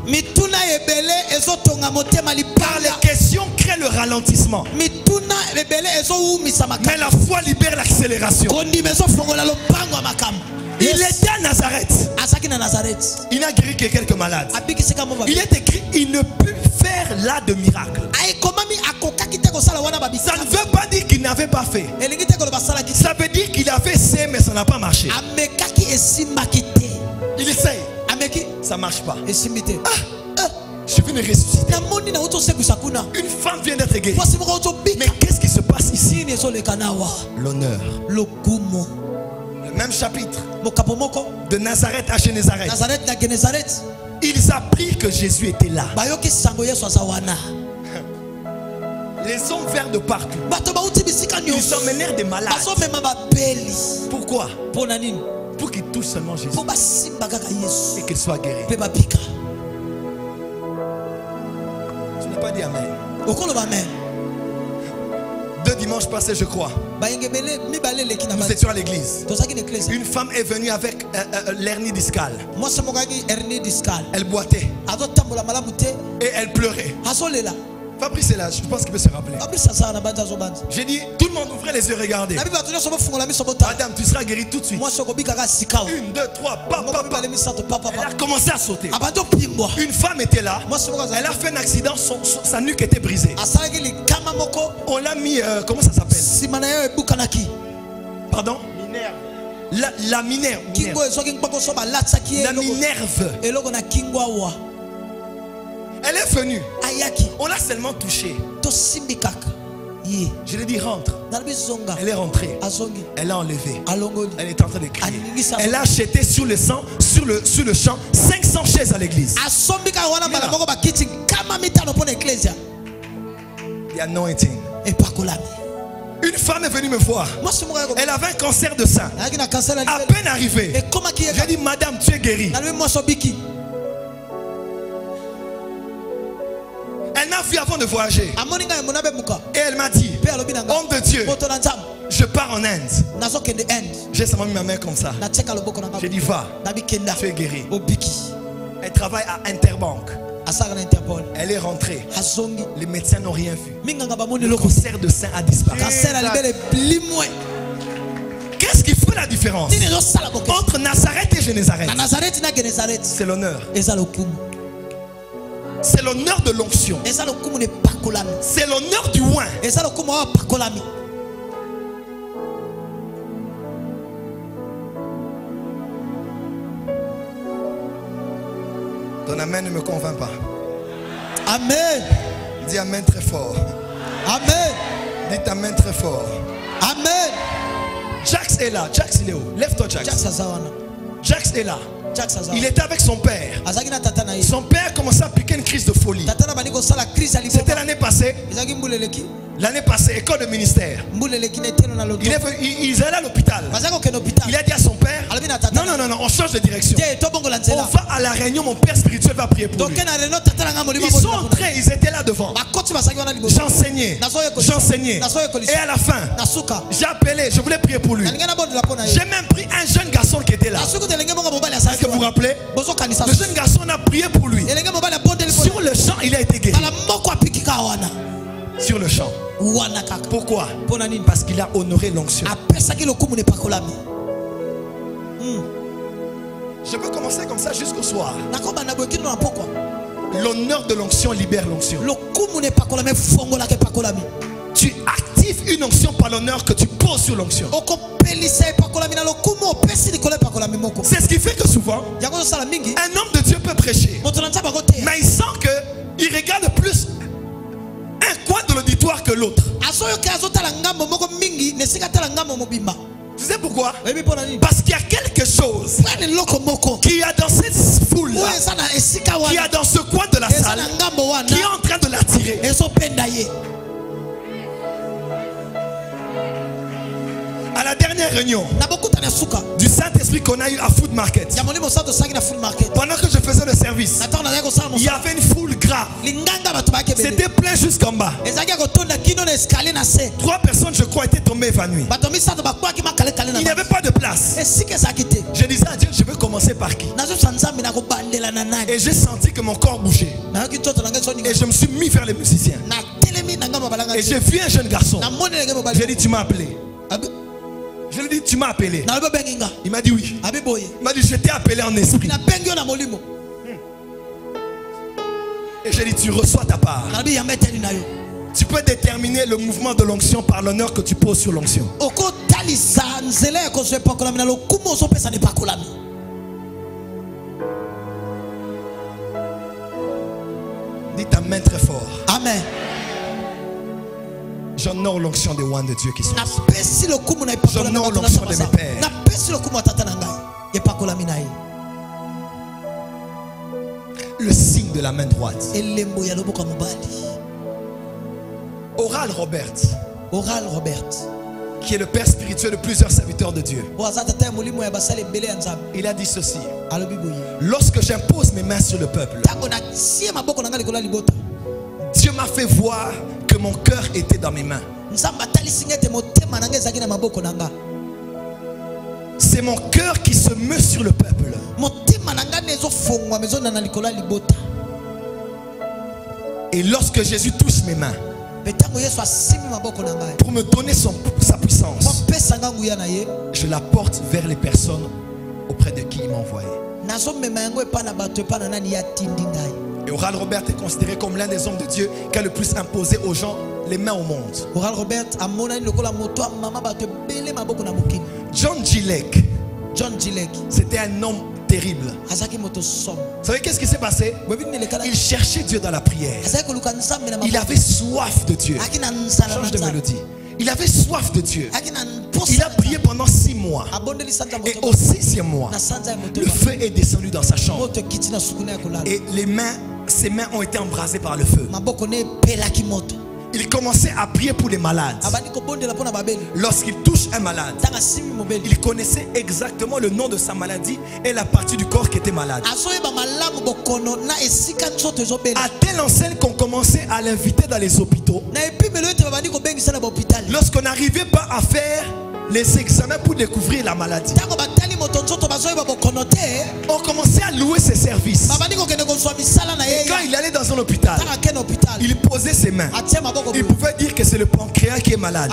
Car les questions créent le ralentissement. Mais la foi libère l'accélération. Il était à Nazareth. Il n'a guéri que quelques malades. Il est écrit, il ne put faire là de miracle. Ça ne veut pas dire qu'il n'avait pas fait. Ça veut dire qu'il avait essayé mais ça n'a pas marché. Il essaye. Ça ne marche pas. Je viens de ressusciter. Une femme vient d'être guérie. Mais qu'est-ce qui se passe ici? L'honneur. Le même chapitre. De Nazareth à Génézareth. Ils apprirent que Jésus était là. Les hommes vinrent de partout. Ils emmenèrent des malades. Pourquoi? Pour qu'ils touchent seulement Jésus et qu'il soit guéri. Tu n'as pas dit amen. 2 dimanches passés, je crois, nous étions à l'église. Une femme est venue avec l'hernie discale. Elle boitait et elle pleurait. Fabrice est là, je pense qu'il peut se rappeler. J'ai dit, tout le monde ouvrez les yeux, regardez. Madame, tu seras guérie tout de suite. 1, 2, 3, papa. Elle a commencé à sauter. Une femme était là. Elle a fait un accident, sa nuque était brisée. On l'a mis, comment ça s'appelle? Pardon? La Minerve. La Minerve. Elle est venue. On l'a seulement touchée. Je lui ai dit rentre. Elle est rentrée. Elle a enlevé. Elle est en train de crier. Elle a acheté sur le champ 500 chaises à l'église. Il y a anointing. Une femme est venue me voir. Elle avait un cancer de sein. À peine arrivée, j'ai dit madame, tu es guérie. Elle m'a vu avant de voyager. Et elle m'a dit, homme de Dieu, je pars en Inde. J'ai seulement mis ma main comme ça. J'ai dit va, tu es guérie. Elle travaille à Interbank. Elle est rentrée. Les médecins n'ont rien vu. Le cancer de sein a disparu. Qu'est-ce qui fait la différence entre Nazareth et Génézareth? C'est l'honneur. C'est l'honneur de l'onction. C'est l'honneur du oint. Ton amen ne me convainc pas. Amen. Dis amen très fort. Amen. Dis amen très fort. Amen. Jax est là. Jax il est où? Lève-toi Jax. Jax est là. Il était avec son père. Son père commençait à piquer une crise de folie. C'était l'année passée. L'année passée, école de ministère. Ils allaient à l'hôpital. Il a dit à son père, non, on change de direction. On va à la réunion, mon père spirituel va prier pour lui. Ils sont entrés, ils étaient là devant. J'enseignais. Et à la fin, j'ai appelé, je voulais prier pour lui. J'ai même pris un jeune garçon qui était là. Est-ce que vous vous rappelez? Le jeune garçon a prié pour lui. Sur le champ, il a été guéri. Sur le champ. Pourquoi? Parce qu'il a honoré l'onction. Je peux commencer comme ça jusqu'au soir. L'honneur de l'onction libère l'onction. Tu actives une onction par l'honneur que tu poses sur l'onction. C'est ce qui fait que souvent un homme de Dieu peut prêcher, mais il sent qu'il regarde plus un coin de l'auditoire que l'autre. Tu sais pourquoi? Parce qu'il y a quelque chose qui a dans cette foule là, qui a dans ce coin de la salle, qui est en train de l'attirer. À la dernière réunion du Saint-Esprit qu'on a eu à Food Market, pendant que je faisais le service, il y avait une foule grave. C'était plein jusqu'en bas. 3 personnes, je crois, étaient tombées évanouies. Il n'y avait pas de place. Je disais à Dieu, je veux commencer par qui? Et j'ai senti que mon corps bougeait. Et je me suis mis vers les musiciens. Et j'ai vu un jeune garçon. J'ai dit, tu m'as appelé. Je lui ai dit, tu m'as appelé. Il m'a dit oui. Il m'a dit, je t'ai appelé en esprit. Et j'ai dit, tu reçois ta part. Tu peux déterminer le mouvement de l'onction par l'honneur que tu poses sur l'onction. Dis ta main très fort. Amen. J'honore l'onction des oins de Dieu qui sont ici. J'honore l'onction de mes pères. Le signe de la main droite. Oral Robert, qui est le père spirituel de plusieurs serviteurs de Dieu, il a dit ceci: lorsque j'impose mes mains sur le peuple, Dieu m'a fait voir que mon cœur était dans mes mains. C'est mon cœur qui se meut sur le peuple. Et lorsque Jésus touche mes mains pour me donner sa puissance, je la porte vers les personnes auprès de qui il m'a envoyé. Et Oral Robert est considéré comme l'un des hommes de Dieu qui a le plus imposé aux gens les mains au monde. John G. Lake, c'était un homme terrible. Vous savez qu'est-ce qui s'est passé? Il cherchait Dieu dans la prière. Il avait soif de Dieu. Change de mélodie. Il avait soif de Dieu. Il a prié pendant 6 mois. Et au 6e mois, le feu est descendu dans sa chambre. Et ses mains ont été embrasées par le feu. Il commençait à prier pour les malades. Lorsqu'il touche un malade, il connaissait exactement le nom de sa maladie et la partie du corps qui était malade. À telle enseigne qu'on commençait à l'inviter dans les hôpitaux. Lorsqu'on n'arrivait pas à faire les examens pour découvrir la maladie, on commençait à louer ses services. Et quand il allait dans un hôpital, il posait ses mains. Il pouvait dire que c'est le pancréas qui est malade.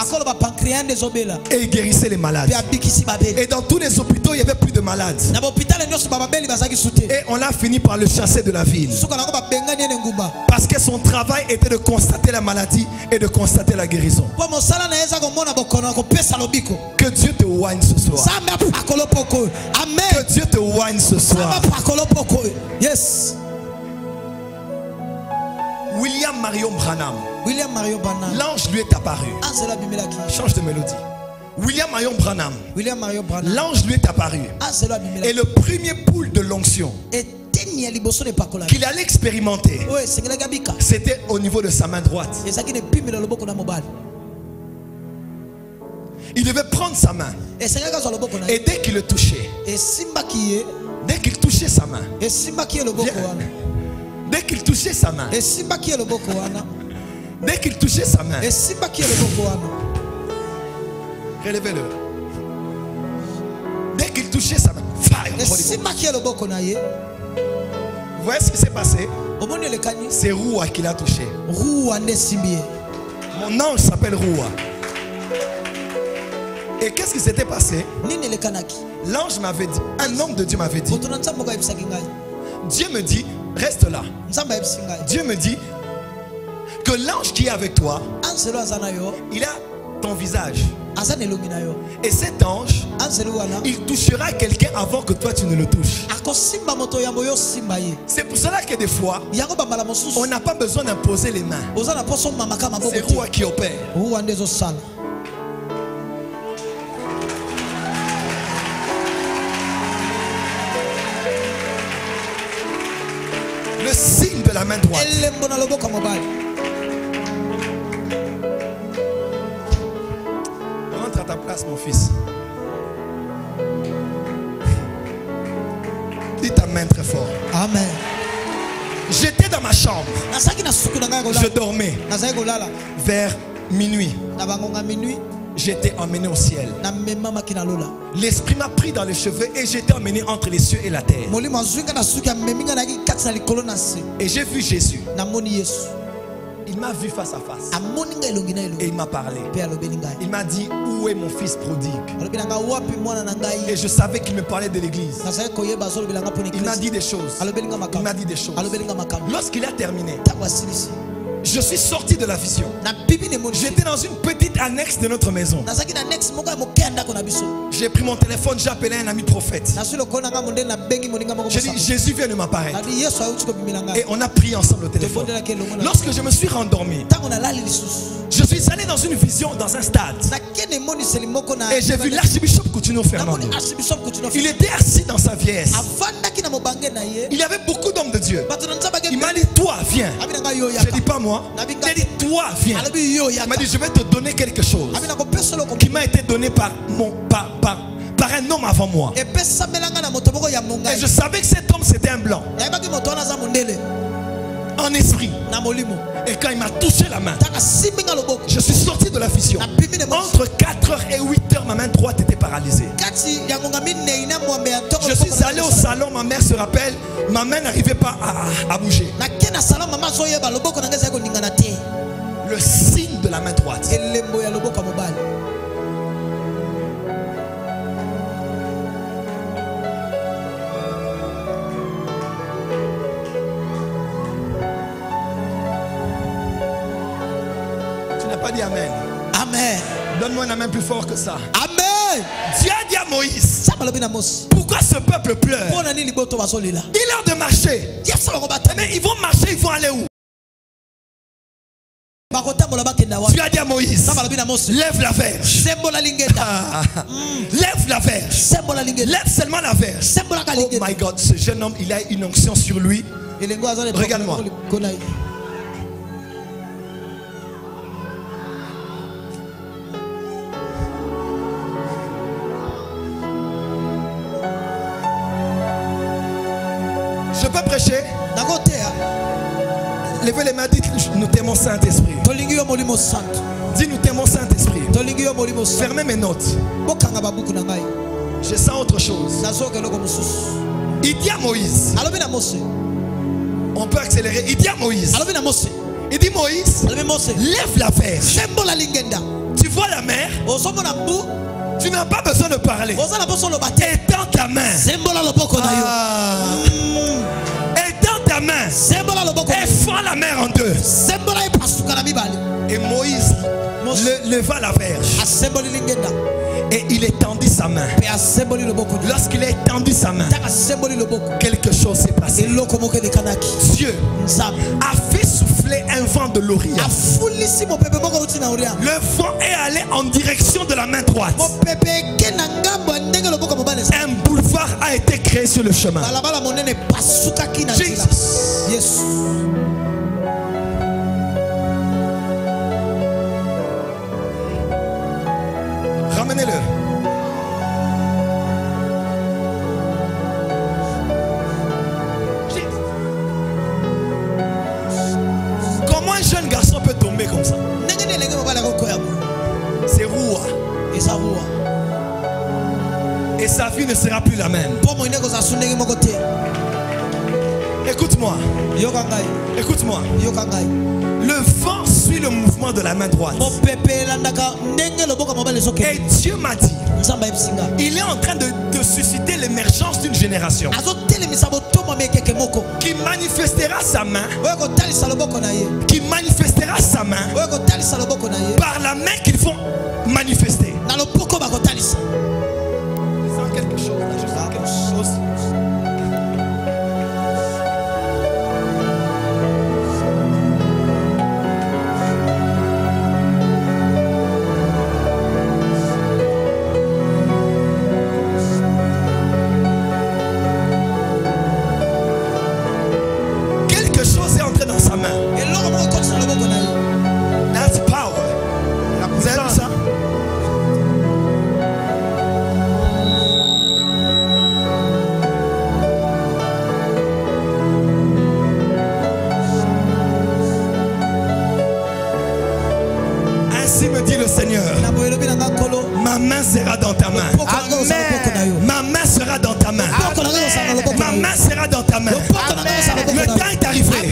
Et il guérissait les malades. Et dans tous les hôpitaux, il n'y avait plus de malades. Et on a fini par le chasser de la ville. Parce que son travail était de constater la maladie et de constater la guérison. Que Dieu te oigne ce soir. Amen. Que Dieu te oigne ce soir. Yes. William Marion Branham. L'ange lui est apparu. Change de mélodie. William Marion Branham. L'ange lui est apparu. Et le premier poule de l'onction qu'il allait expérimenter, c'était au niveau de sa main droite. Il devait prendre sa main. Et dès qu'il le touchait, dès qu'il touchait sa main, dès qu'il touchait sa main, dès qu'il touchait sa main, relevez-le. Dès qu'il touchait sa main, vous voyez ce qui s'est passé? C'est Roua qui l'a touché. Mon ange s'appelle Roua. Et qu'est-ce qui s'était passé? L'ange m'avait dit, un homme de Dieu m'avait dit, Dieu me dit, reste là. Dieu me dit que l'ange qui est avec toi, il a ton visage. Et cet ange, il touchera quelqu'un avant que toi tu ne le touches. C'est pour cela que des fois, on n'a pas besoin d'imposer les mains. C'est Roua qui opère. Le signe de la main droite. Rentre à ta place, mon fils. Dis ta main très fort. Amen. J'étais dans ma chambre. Je dormais. Vers minuit, j'étais emmené au ciel. L'esprit m'a pris dans les cheveux et j'étais emmené entre les cieux et la terre. Et j'ai vu Jésus. Il m'a vu face à face. Et il m'a parlé. Il m'a dit, où est mon fils prodigue? Et je savais qu'il me parlait de l'église. Il m'a dit des choses. Il m'a dit des choses. Lorsqu'il a terminé, je suis sorti de la vision. J'étais dans une petite annexe de notre maison. J'ai pris mon téléphone, j'ai appelé un ami prophète. J'ai dit, Jésus vient de m'apparaître. Et on a prié ensemble au téléphone. Lorsque je me suis rendormi, je suis allé dans une vision, dans un stade. Et j'ai vu l'archibishop Coutinho Fernando. Il était assis dans sa vieillesse. Il y avait beaucoup d'hommes de Dieu. Il m'a dit, toi viens. Je dis pas moi. Il m'a dit, toi viens. Il m'a dit, je vais te donner quelque chose qui m'a été donné par un homme avant moi. Et je savais que cet homme c'était un blanc en esprit. Et quand il m'a touché la main, je suis sorti de de la fission. Entre 4h et 8h, ma main droite était paralysée. Je suis allé au salon, ma mère se rappelle, ma main n'arrivait pas à bouger. Le signe de la main droite. Tu n'as pas dit Amen. Amen. Donne-moi un amen plus fort que ça. Amen. Dieu a dit à Moïse, pourquoi ce peuple pleure? Il est l'heure de marcher. Mais ils vont marcher, ils vont aller où? Tu as dit à Moïse, lève la verge. Lève la verge. Lève seulement la verge. Oh my God, ce jeune homme, il a une onction sur lui. Regarde-moi. Je peux prêcher? Levez les mains, dites nous t'aimons Saint-Esprit. Dis nous t'aimons Saint-Esprit. Fermez mes notes. Je sens autre chose. Il dit à Moïse. On peut accélérer. Il dit à Moïse. Il dit Moïse, lève la verge. Tu vois la mer? Tu n'as pas besoin de parler. Étends ta main. Étends ta main. Et fends la mer en deux. Et Moïse leva la verge. Et il étendit sa main. Lorsqu'il a étendu sa main, quelque chose s'est passé. Dieu a fait souffler un vent de l'Orient. Le vent est allé en direction de la main droite. Un boulevard a été créé sur le chemin. Jesus. Ramenez-le. Comment un jeune garçon peut tomber comme ça? C'est roua. Et sa vie ne sera plus la même. Écoute-moi. Écoute-moi. Le vent suit le mouvement de la main droite. Et Dieu m'a dit, il est en train de susciter l'émergence d'une génération qui manifestera sa main, par la main qu'ils font manifester. Je sens quelque chose là, je sens quelque chose. That's power. Vous avez vu ça? Ainsi me dit le Seigneur, ma main sera dans ta main. Amen. Ma main sera dans ta main. Amen. Ma main sera dans ta main. Amen. Le temps est arrivé.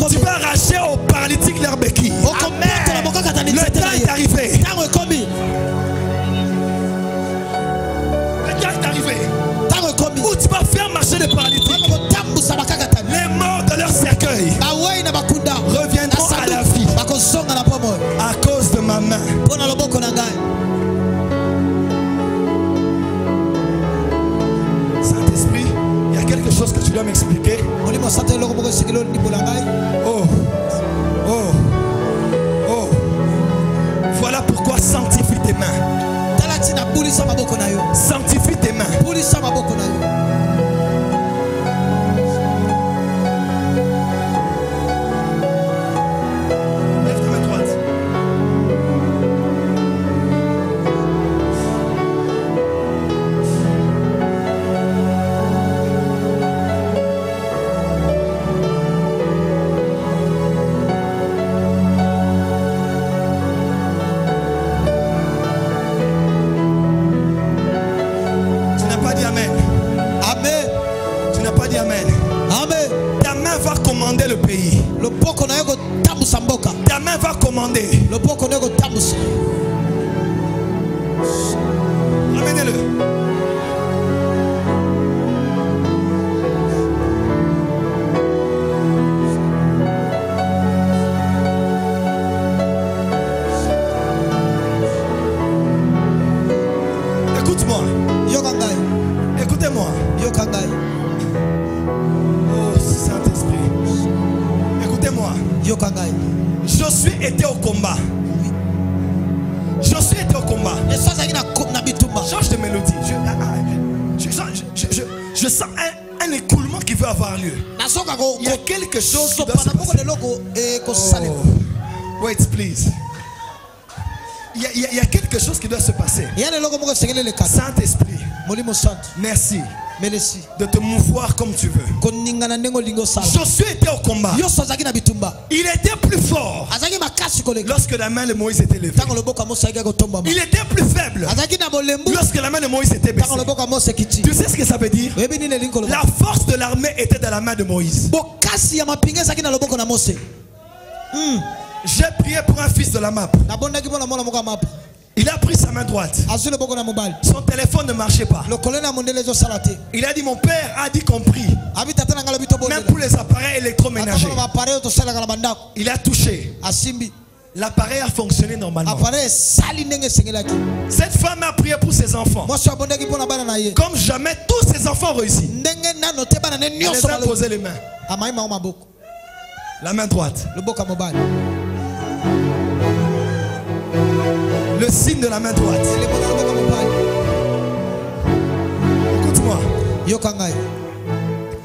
Tu vas arracher aux paralytiques leurs béquilles. Le temps est arrivé. Le temps est arrivé. Où tu vas faire marcher les paralytiques. Les morts de leur cercueil reviendront à la vie à cause de ma main. main va commander. Ramenez-le. Écoute-moi. Écoutez-moi. Oh Saint-Esprit. Écoutez-moi. Josué était au combat. Josué était au combat. Change de mélodie. Je sens un écoulement qui veut avoir lieu. Il y a quelque chose qui doit se passer. Oh. Wait, please. Il y a quelque chose qui doit se passer. Saint-Esprit, merci de te mouvoir comme tu veux. Josué était au combat. Il était plus fort lorsque la main de Moïse était levée. Il était plus faible lorsque la main de Moïse était baissée. Tu sais ce que ça veut dire? La force de l'armée était dans la main de Moïse. J'ai prié pour un fils de la map. Il a pris sa main droite. Son téléphone ne marchait pas. Il a dit, mon père a dit compris. Même pour les appareils électroménagers. Il a touché. L'appareil a fonctionné normalement. Cette femme a prié pour ses enfants. Comme jamais, tous ses enfants ont réussi. Elle les a posé les mains. La main droite. Le signe de la main droite. Écoute-moi.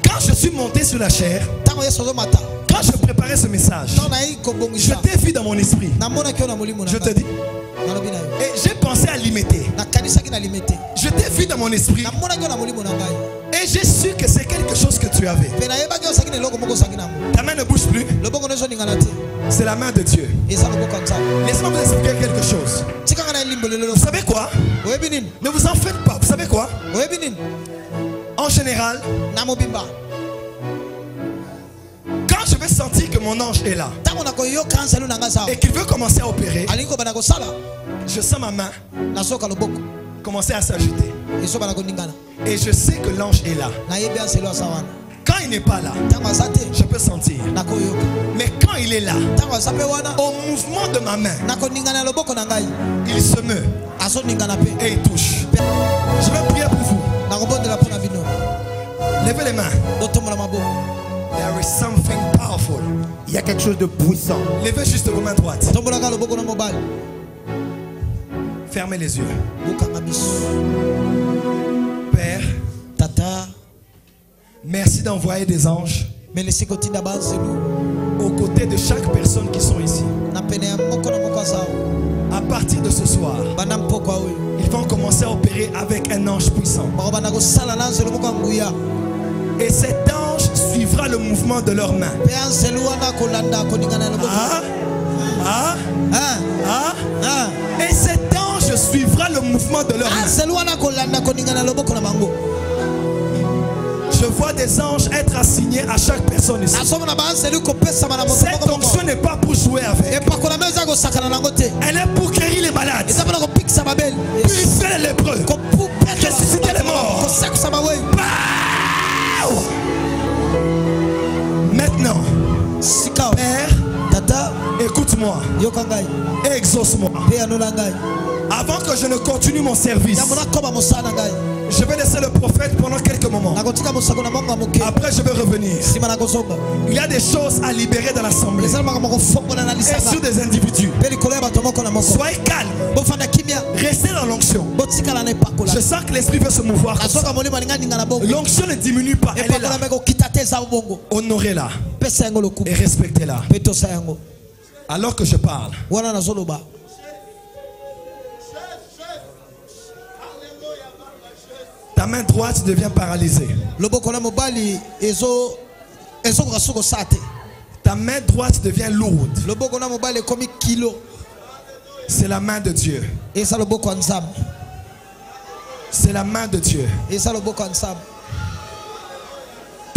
Quand je suis monté sur la chair, quand je préparais ce message, je t'ai vu dans mon esprit. Je te dis. Et j'ai pensé à l'imiter. Je t'ai vu dans mon esprit. Et j'ai su que c'est quelque chose que tu avais. Ta main ne bouge plus. C'est la main de Dieu. Laisse-moi vous expliquer quelque chose. Vous savez quoi? Ne vous en faites pas. Vous savez quoi? En général, quand je vais sentir que mon ange est là et qu'il veut commencer à opérer, je sens ma main commencer à s'agiter. Et je sais que l'ange est là. Quand il n'est pas là, je peux sentir. Mais quand il est là, au mouvement de ma main, il se meut et il touche. Je vais prier pour vous. Levez les mains. There is something powerful. Il y a quelque chose de puissant. Levez juste vos mains droites. Fermez les yeux. Père, Tata, merci d'envoyer des anges aux côtés de chaque personne qui sont ici. À partir de ce soir, ils vont commencer à opérer avec un ange puissant. Et cet ange suivra le mouvement de leurs mains. Et cet ange suivra le mouvement de leurs mains. Je vois des anges être assignés à chaque personne ici. Cette onction n'est pas pour jouer avec. Elle est pour guérir les malades, purifier les lépreux, ressusciter les morts. Maintenant, Père, Tata, écoute-moi, exauce-moi. Avant que je ne continue mon service, je vais laisser le prophète pendant quelques moments. Après, je vais revenir. Il y a des choses à libérer dans l'assemblée et sur des individus. Soyez calme. Restez dans l'onction. Je sens que l'esprit veut se mouvoir. L'onction ne diminue pas. Elle est là. Honorez-la et respectez-la. Alors que je parle, ta main droite devient paralysée. Ta main droite devient lourde. C'est la main de Dieu. C'est la main de Dieu.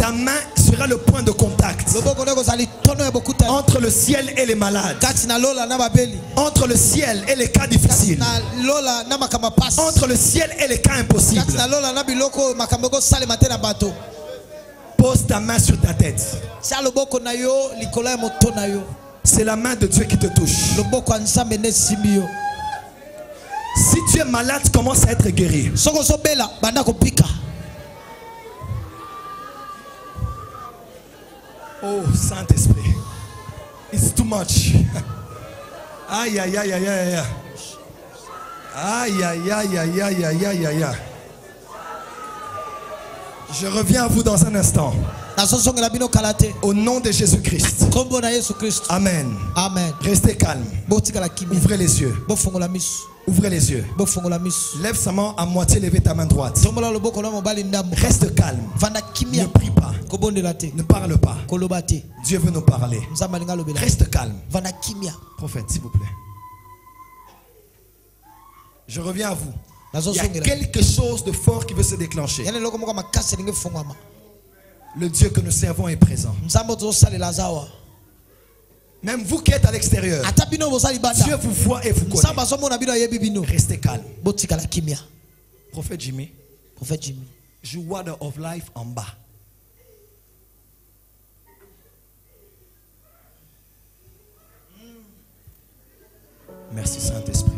Ta main sera le point de contact entre le ciel et les malades, entre le ciel et les cas difficiles, entre le ciel et les cas impossibles. Pose ta main sur ta tête. C'est la main de Dieu qui te touche. Si tu es malade, commence à être guéri. Oh, Saint-Esprit. It's too much. Aïe, aïe, aïe, aïe, aïe. Aïe, aïe, aïe, aïe, aïe, aïe, aïe, aïe. Je reviens à vous dans un instant. Au nom de Jésus-Christ. Amen. Amen. Restez calme. Ouvrez les yeux. Ouvrez les yeux. Lève sa main à moitié, levez ta main droite. Reste calme. Ne prie pas. Ne parle pas. Dieu veut nous parler. Reste calme. Prophète, s'il vous plaît. Je reviens à vous. Il y a quelque chose de fort qui veut se déclencher. Le Dieu que nous servons est présent. Même vous qui êtes à l'extérieur, Dieu vous voit et vous connaît. Restez calme. Prophète Jimmy, joue Water of Life en bas. Merci Saint-Esprit.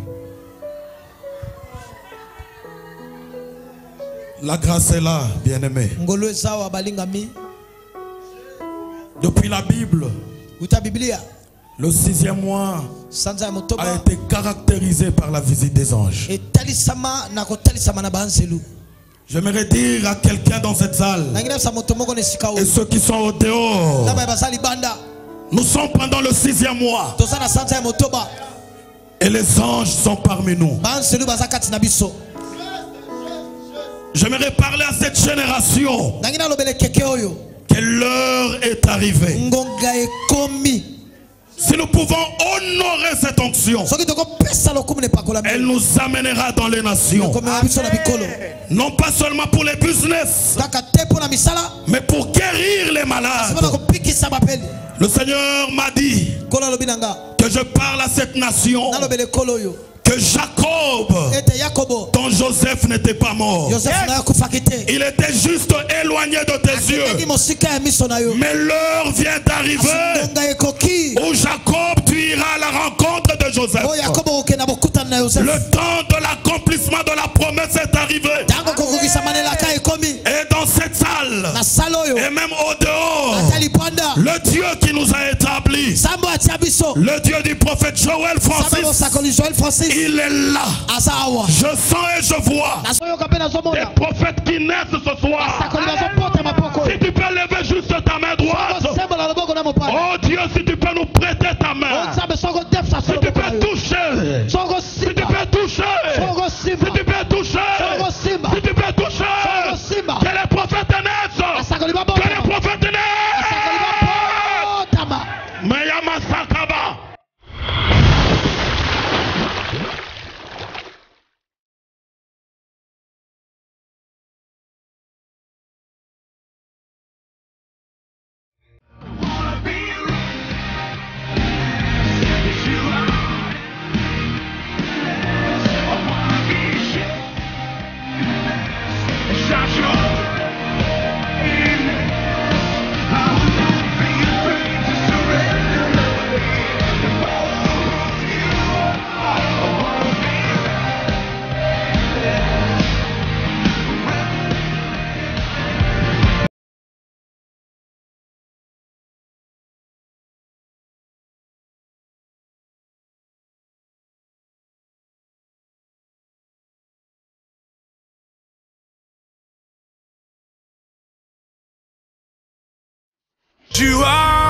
La grâce est là, bien-aimé. Depuis la Bible, le 6e mois a été caractérisé par la visite des anges. J'aimerais dire à quelqu'un dans cette salle et ceux qui sont au dehors, nous sommes pendant le 6e mois et les anges sont parmi nous. J'aimerais parler à cette génération que l'heure est arrivée. Si nous pouvons honorer cette onction, elle nous amènera dans les nations. Non pas seulement pour les business, mais pour guérir les malades. Le Seigneur m'a dit que je parle à cette nation, que Jacob, dont Joseph n'était pas mort, il était juste éloigné de tes yeux. Mais l'heure vient d'arriver où Jacob, tu iras à la rencontre de Joseph. Le temps de l'accomplissement de la promesse est arrivé. Et dans cette salle, et même au dehors, le Dieu qui nous a établis, le Dieu du prophète Joël Francis, il est là. Je sens et je vois des prophètes qui naissent ce soir. Si tu peux lever juste ta main droite. Oh Dieu, si tu peux nous prêter ta main. Si tu peux toucher. Si tu peux toucher. Si tu peux toucher. Si tu peux toucher. Que les prophètes naissent. Que les prophètes naissent. Mayama Sakaba. You are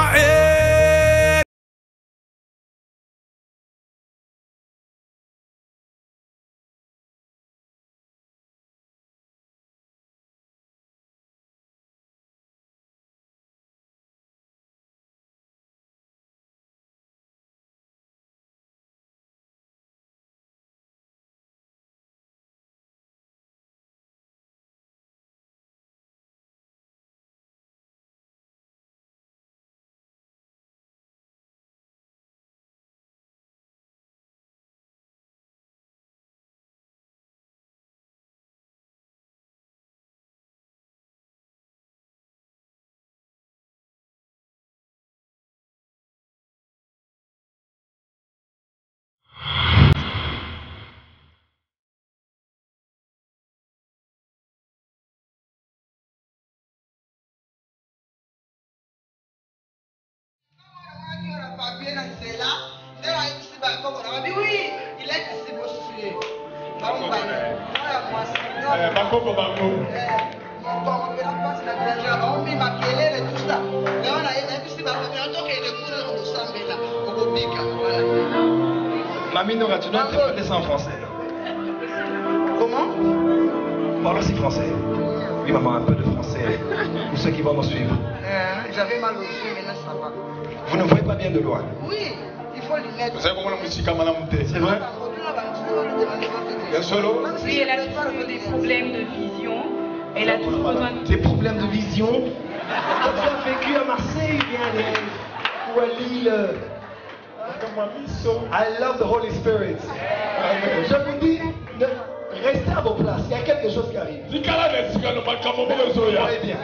Mamie Nora, tu dois interpréter ça en français. Comment? Parle aussi français. Oui, maman, un peu de français. Pour ceux qui vont nous suivre. J'avais mal aux yeux, maintenant ça va. Vous ne voyez pas bien de loin. Oui, il faut lunettes. Vous savez comment la musique a mal monté? C'est vrai? Oui, elle a toujours des problèmes de vision. Elle a toujours besoin de... Des problèmes de vision. Tu as vécu à Marseille, bien, ou à Lille. I love the Holy Spirit. Je vous dis, restez à vos places. Il y a quelque chose qui arrive. Vous voyez bien.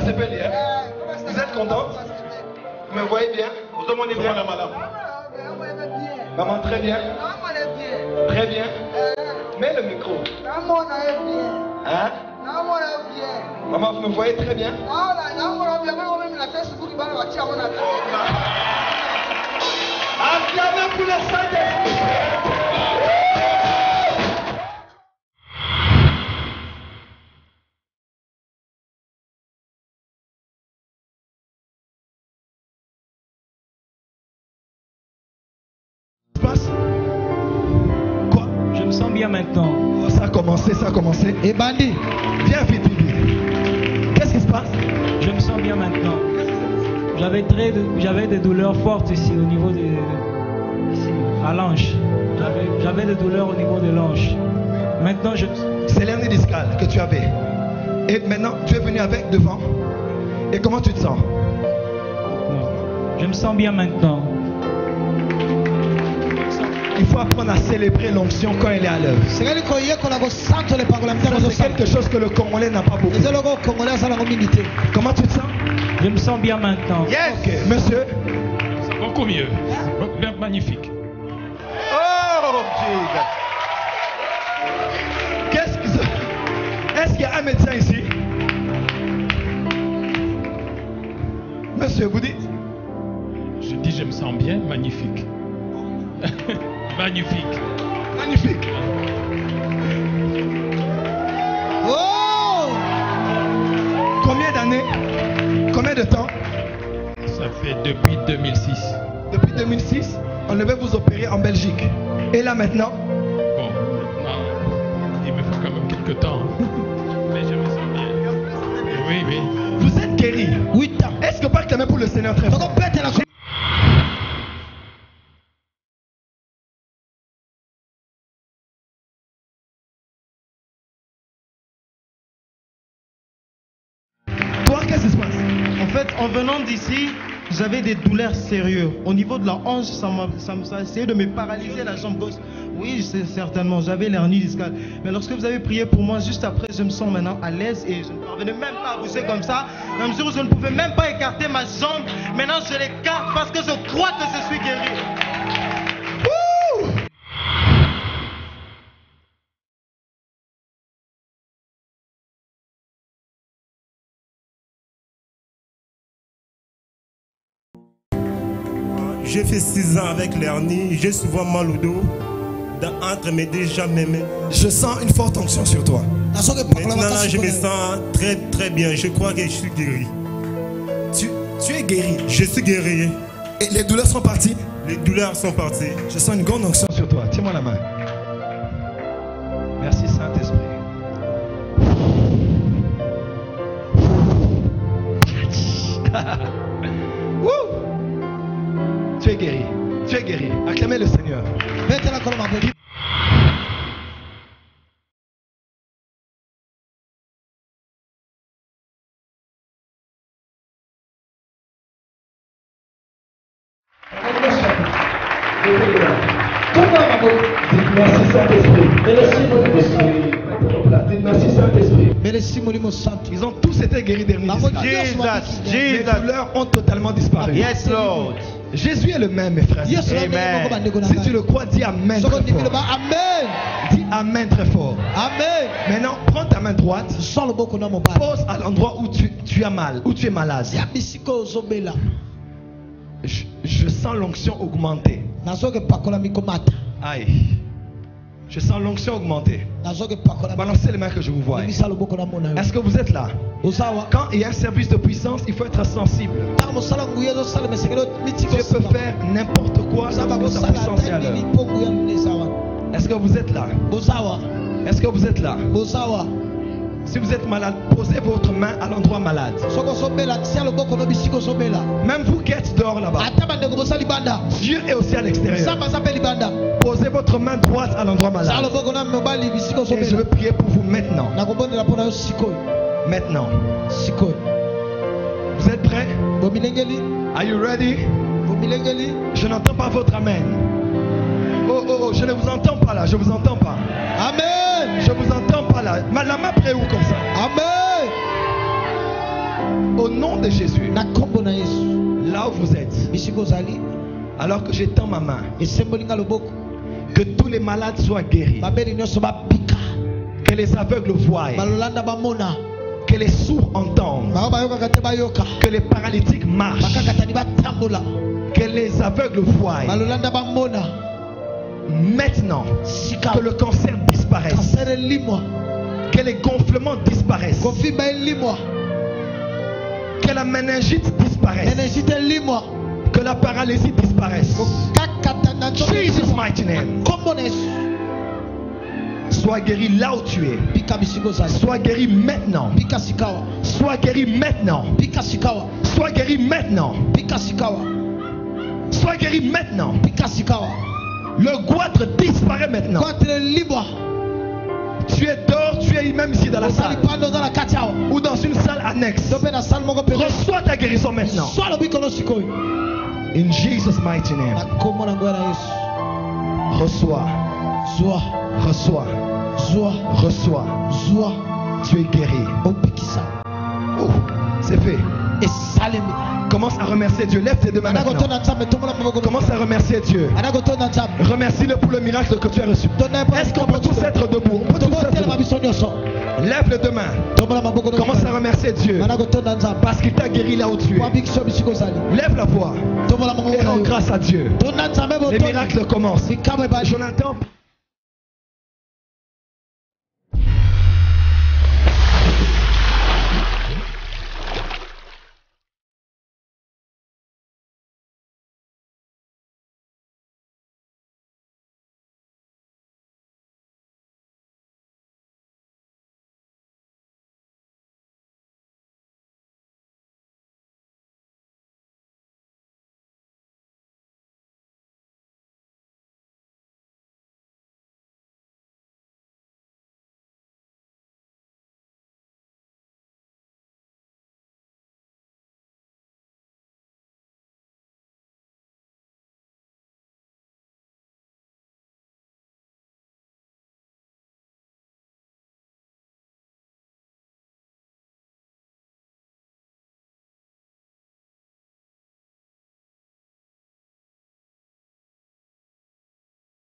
C'est belle, hein? Vous êtes contente? Vous me voyez bien? Vous demandez bien? Maman, très bien. Très bien. Mets le micro. Hein? Maman, vous me voyez très bien? Acclamez pour le Saint-Esprit. Quoi? Je me sens bien maintenant. Oh, ça a commencé, ça a commencé. Et bandit, viens vite, vite, vite. Qu'est-ce qui se passe? Je me sens bien maintenant. J'avais des douleurs fortes ici au niveau de la l'hanche. J'avais des douleurs au niveau de l'hanche. Maintenant, c'est l'hernie discale que tu avais. Et maintenant, tu es venu avec devant. Et comment tu te sens? Non. Je me sens bien maintenant. Il faut apprendre à célébrer l'onction quand elle est à l'œuvre. C'est quelque chose que le Congolais n'a pas beaucoup. Comment tu te sens? Je me sens bien maintenant. Yes. Ok, monsieur. C'est beaucoup mieux. Bien magnifique. Oh, Jesus. Est-ce qu'il y a un médecin ici? Monsieur, vous dites? Je dis je me sens bien, magnifique. Magnifique. Magnifique. Oh! Combien d'années? Combien de temps? Ça fait depuis 2006. Depuis 2006, on devait vous opérer en Belgique. Et là maintenant? Bon, maintenant, il me faut quand même quelques temps. Mais je me sens bien. Oui, oui. Vous êtes guéri? Oui. Est-ce que pas clamer pour le Seigneur très fort? En venant d'ici, j'avais des douleurs sérieuses. Au niveau de la hanche, ça a essayé de me paralyser la jambe gauche. Oui, certainement, j'avais l'hernie discale. Mais lorsque vous avez prié pour moi, juste après, je me sens maintenant à l'aise et je ne parvenais même pas à bouger comme ça. Dans la mesure où je ne pouvais même pas écarter ma jambe, maintenant je l'écarte parce que je crois que je suis guéri. J'ai fait 6 ans avec l'hernie, j'ai souvent mal au dos, entre mes deux jambes, mes mains. Je sens une forte onction sur toi. Maintenant, là, je me sens très très bien. Je crois que je suis guéri. Tu es guéri? Je suis guéri. Et les douleurs sont parties? Les douleurs sont parties. Je sens une grande onction sur toi. Tiens-moi la main. Merci Saint-Esprit. Tu es guéri. Tu es guéri. Acclamez le Seigneur. Merci Saint-Esprit. Merci Saint-Esprit. Ils ont tous été guéris d'hernie discale. Les douleurs ont totalement disparu. Yes, Lord. Jésus est le même, mes frères. Amen. Si tu le crois, dis Amen très fort. Dis Amen très fort. Amen. Maintenant, prends ta main droite. Pose à l'endroit où tu as mal, où tu es malade. Je sens l'onction augmenter. Aïe. Je sens l'onction augmenter. Balancez les mains que je vous vois. Est-ce que vous êtes là? Quand il y a un service de puissance, il faut être sensible. Dieu peut faire n'importe quoi lorsque sa puissance est à l'œuvre. Est-ce que vous êtes là? Est-ce que vous êtes là? Si vous êtes malade, posez votre main à l'endroit malade. Même vous qui êtes dehors là-bas, Dieu est aussi à l'extérieur. Posez votre main droite à l'endroit malade. Et je veux prier pour vous maintenant. Maintenant. Vous êtes prêts? Are you ready? Je n'entends pas votre amen. Oh, je ne vous entends pas là. Je vous entends pas. Amen. Je vous entends pas là. La main près où comme ça? Amen. Au nom de Jésus. Là où vous êtes. Alors que j'étends ma main. Que tous les malades soient guéris. Que les aveugles voient. Que les sourds entendent. Que les paralytiques marchent. Que les aveugles voient. Maintenant, que le cancer disparaisse. Que les gonflements disparaissent. Que la méningite disparaisse. Que la paralysie disparaisse. Jesus mighty name. Sois guéri là où tu es. Sois guéri maintenant. Sois guéri maintenant. Sois guéri maintenant. Sois guéri maintenant. Le goitre disparaît maintenant. Tu es dehors, tu es même ici dans la salle. Ou dans une salle annexe. Reçois ta guérison maintenant. In Jesus' mighty name. Reçois. Reçois. Reçois. Tu es guéri. Oh, c'est fait. Commence à remercier Dieu. Lève tes deux mains maintenant. Commence à remercier Dieu. Remercie-le pour le miracle que tu as reçu. Est-ce qu'on peut tous être debout? On peut tous être debout. Lève les deux mains. Commence à remercier Dieu parce qu'il t'a guéri là où tu es. Lève la voix et rends grâce à Dieu. Les miracles commencent. Jonathan.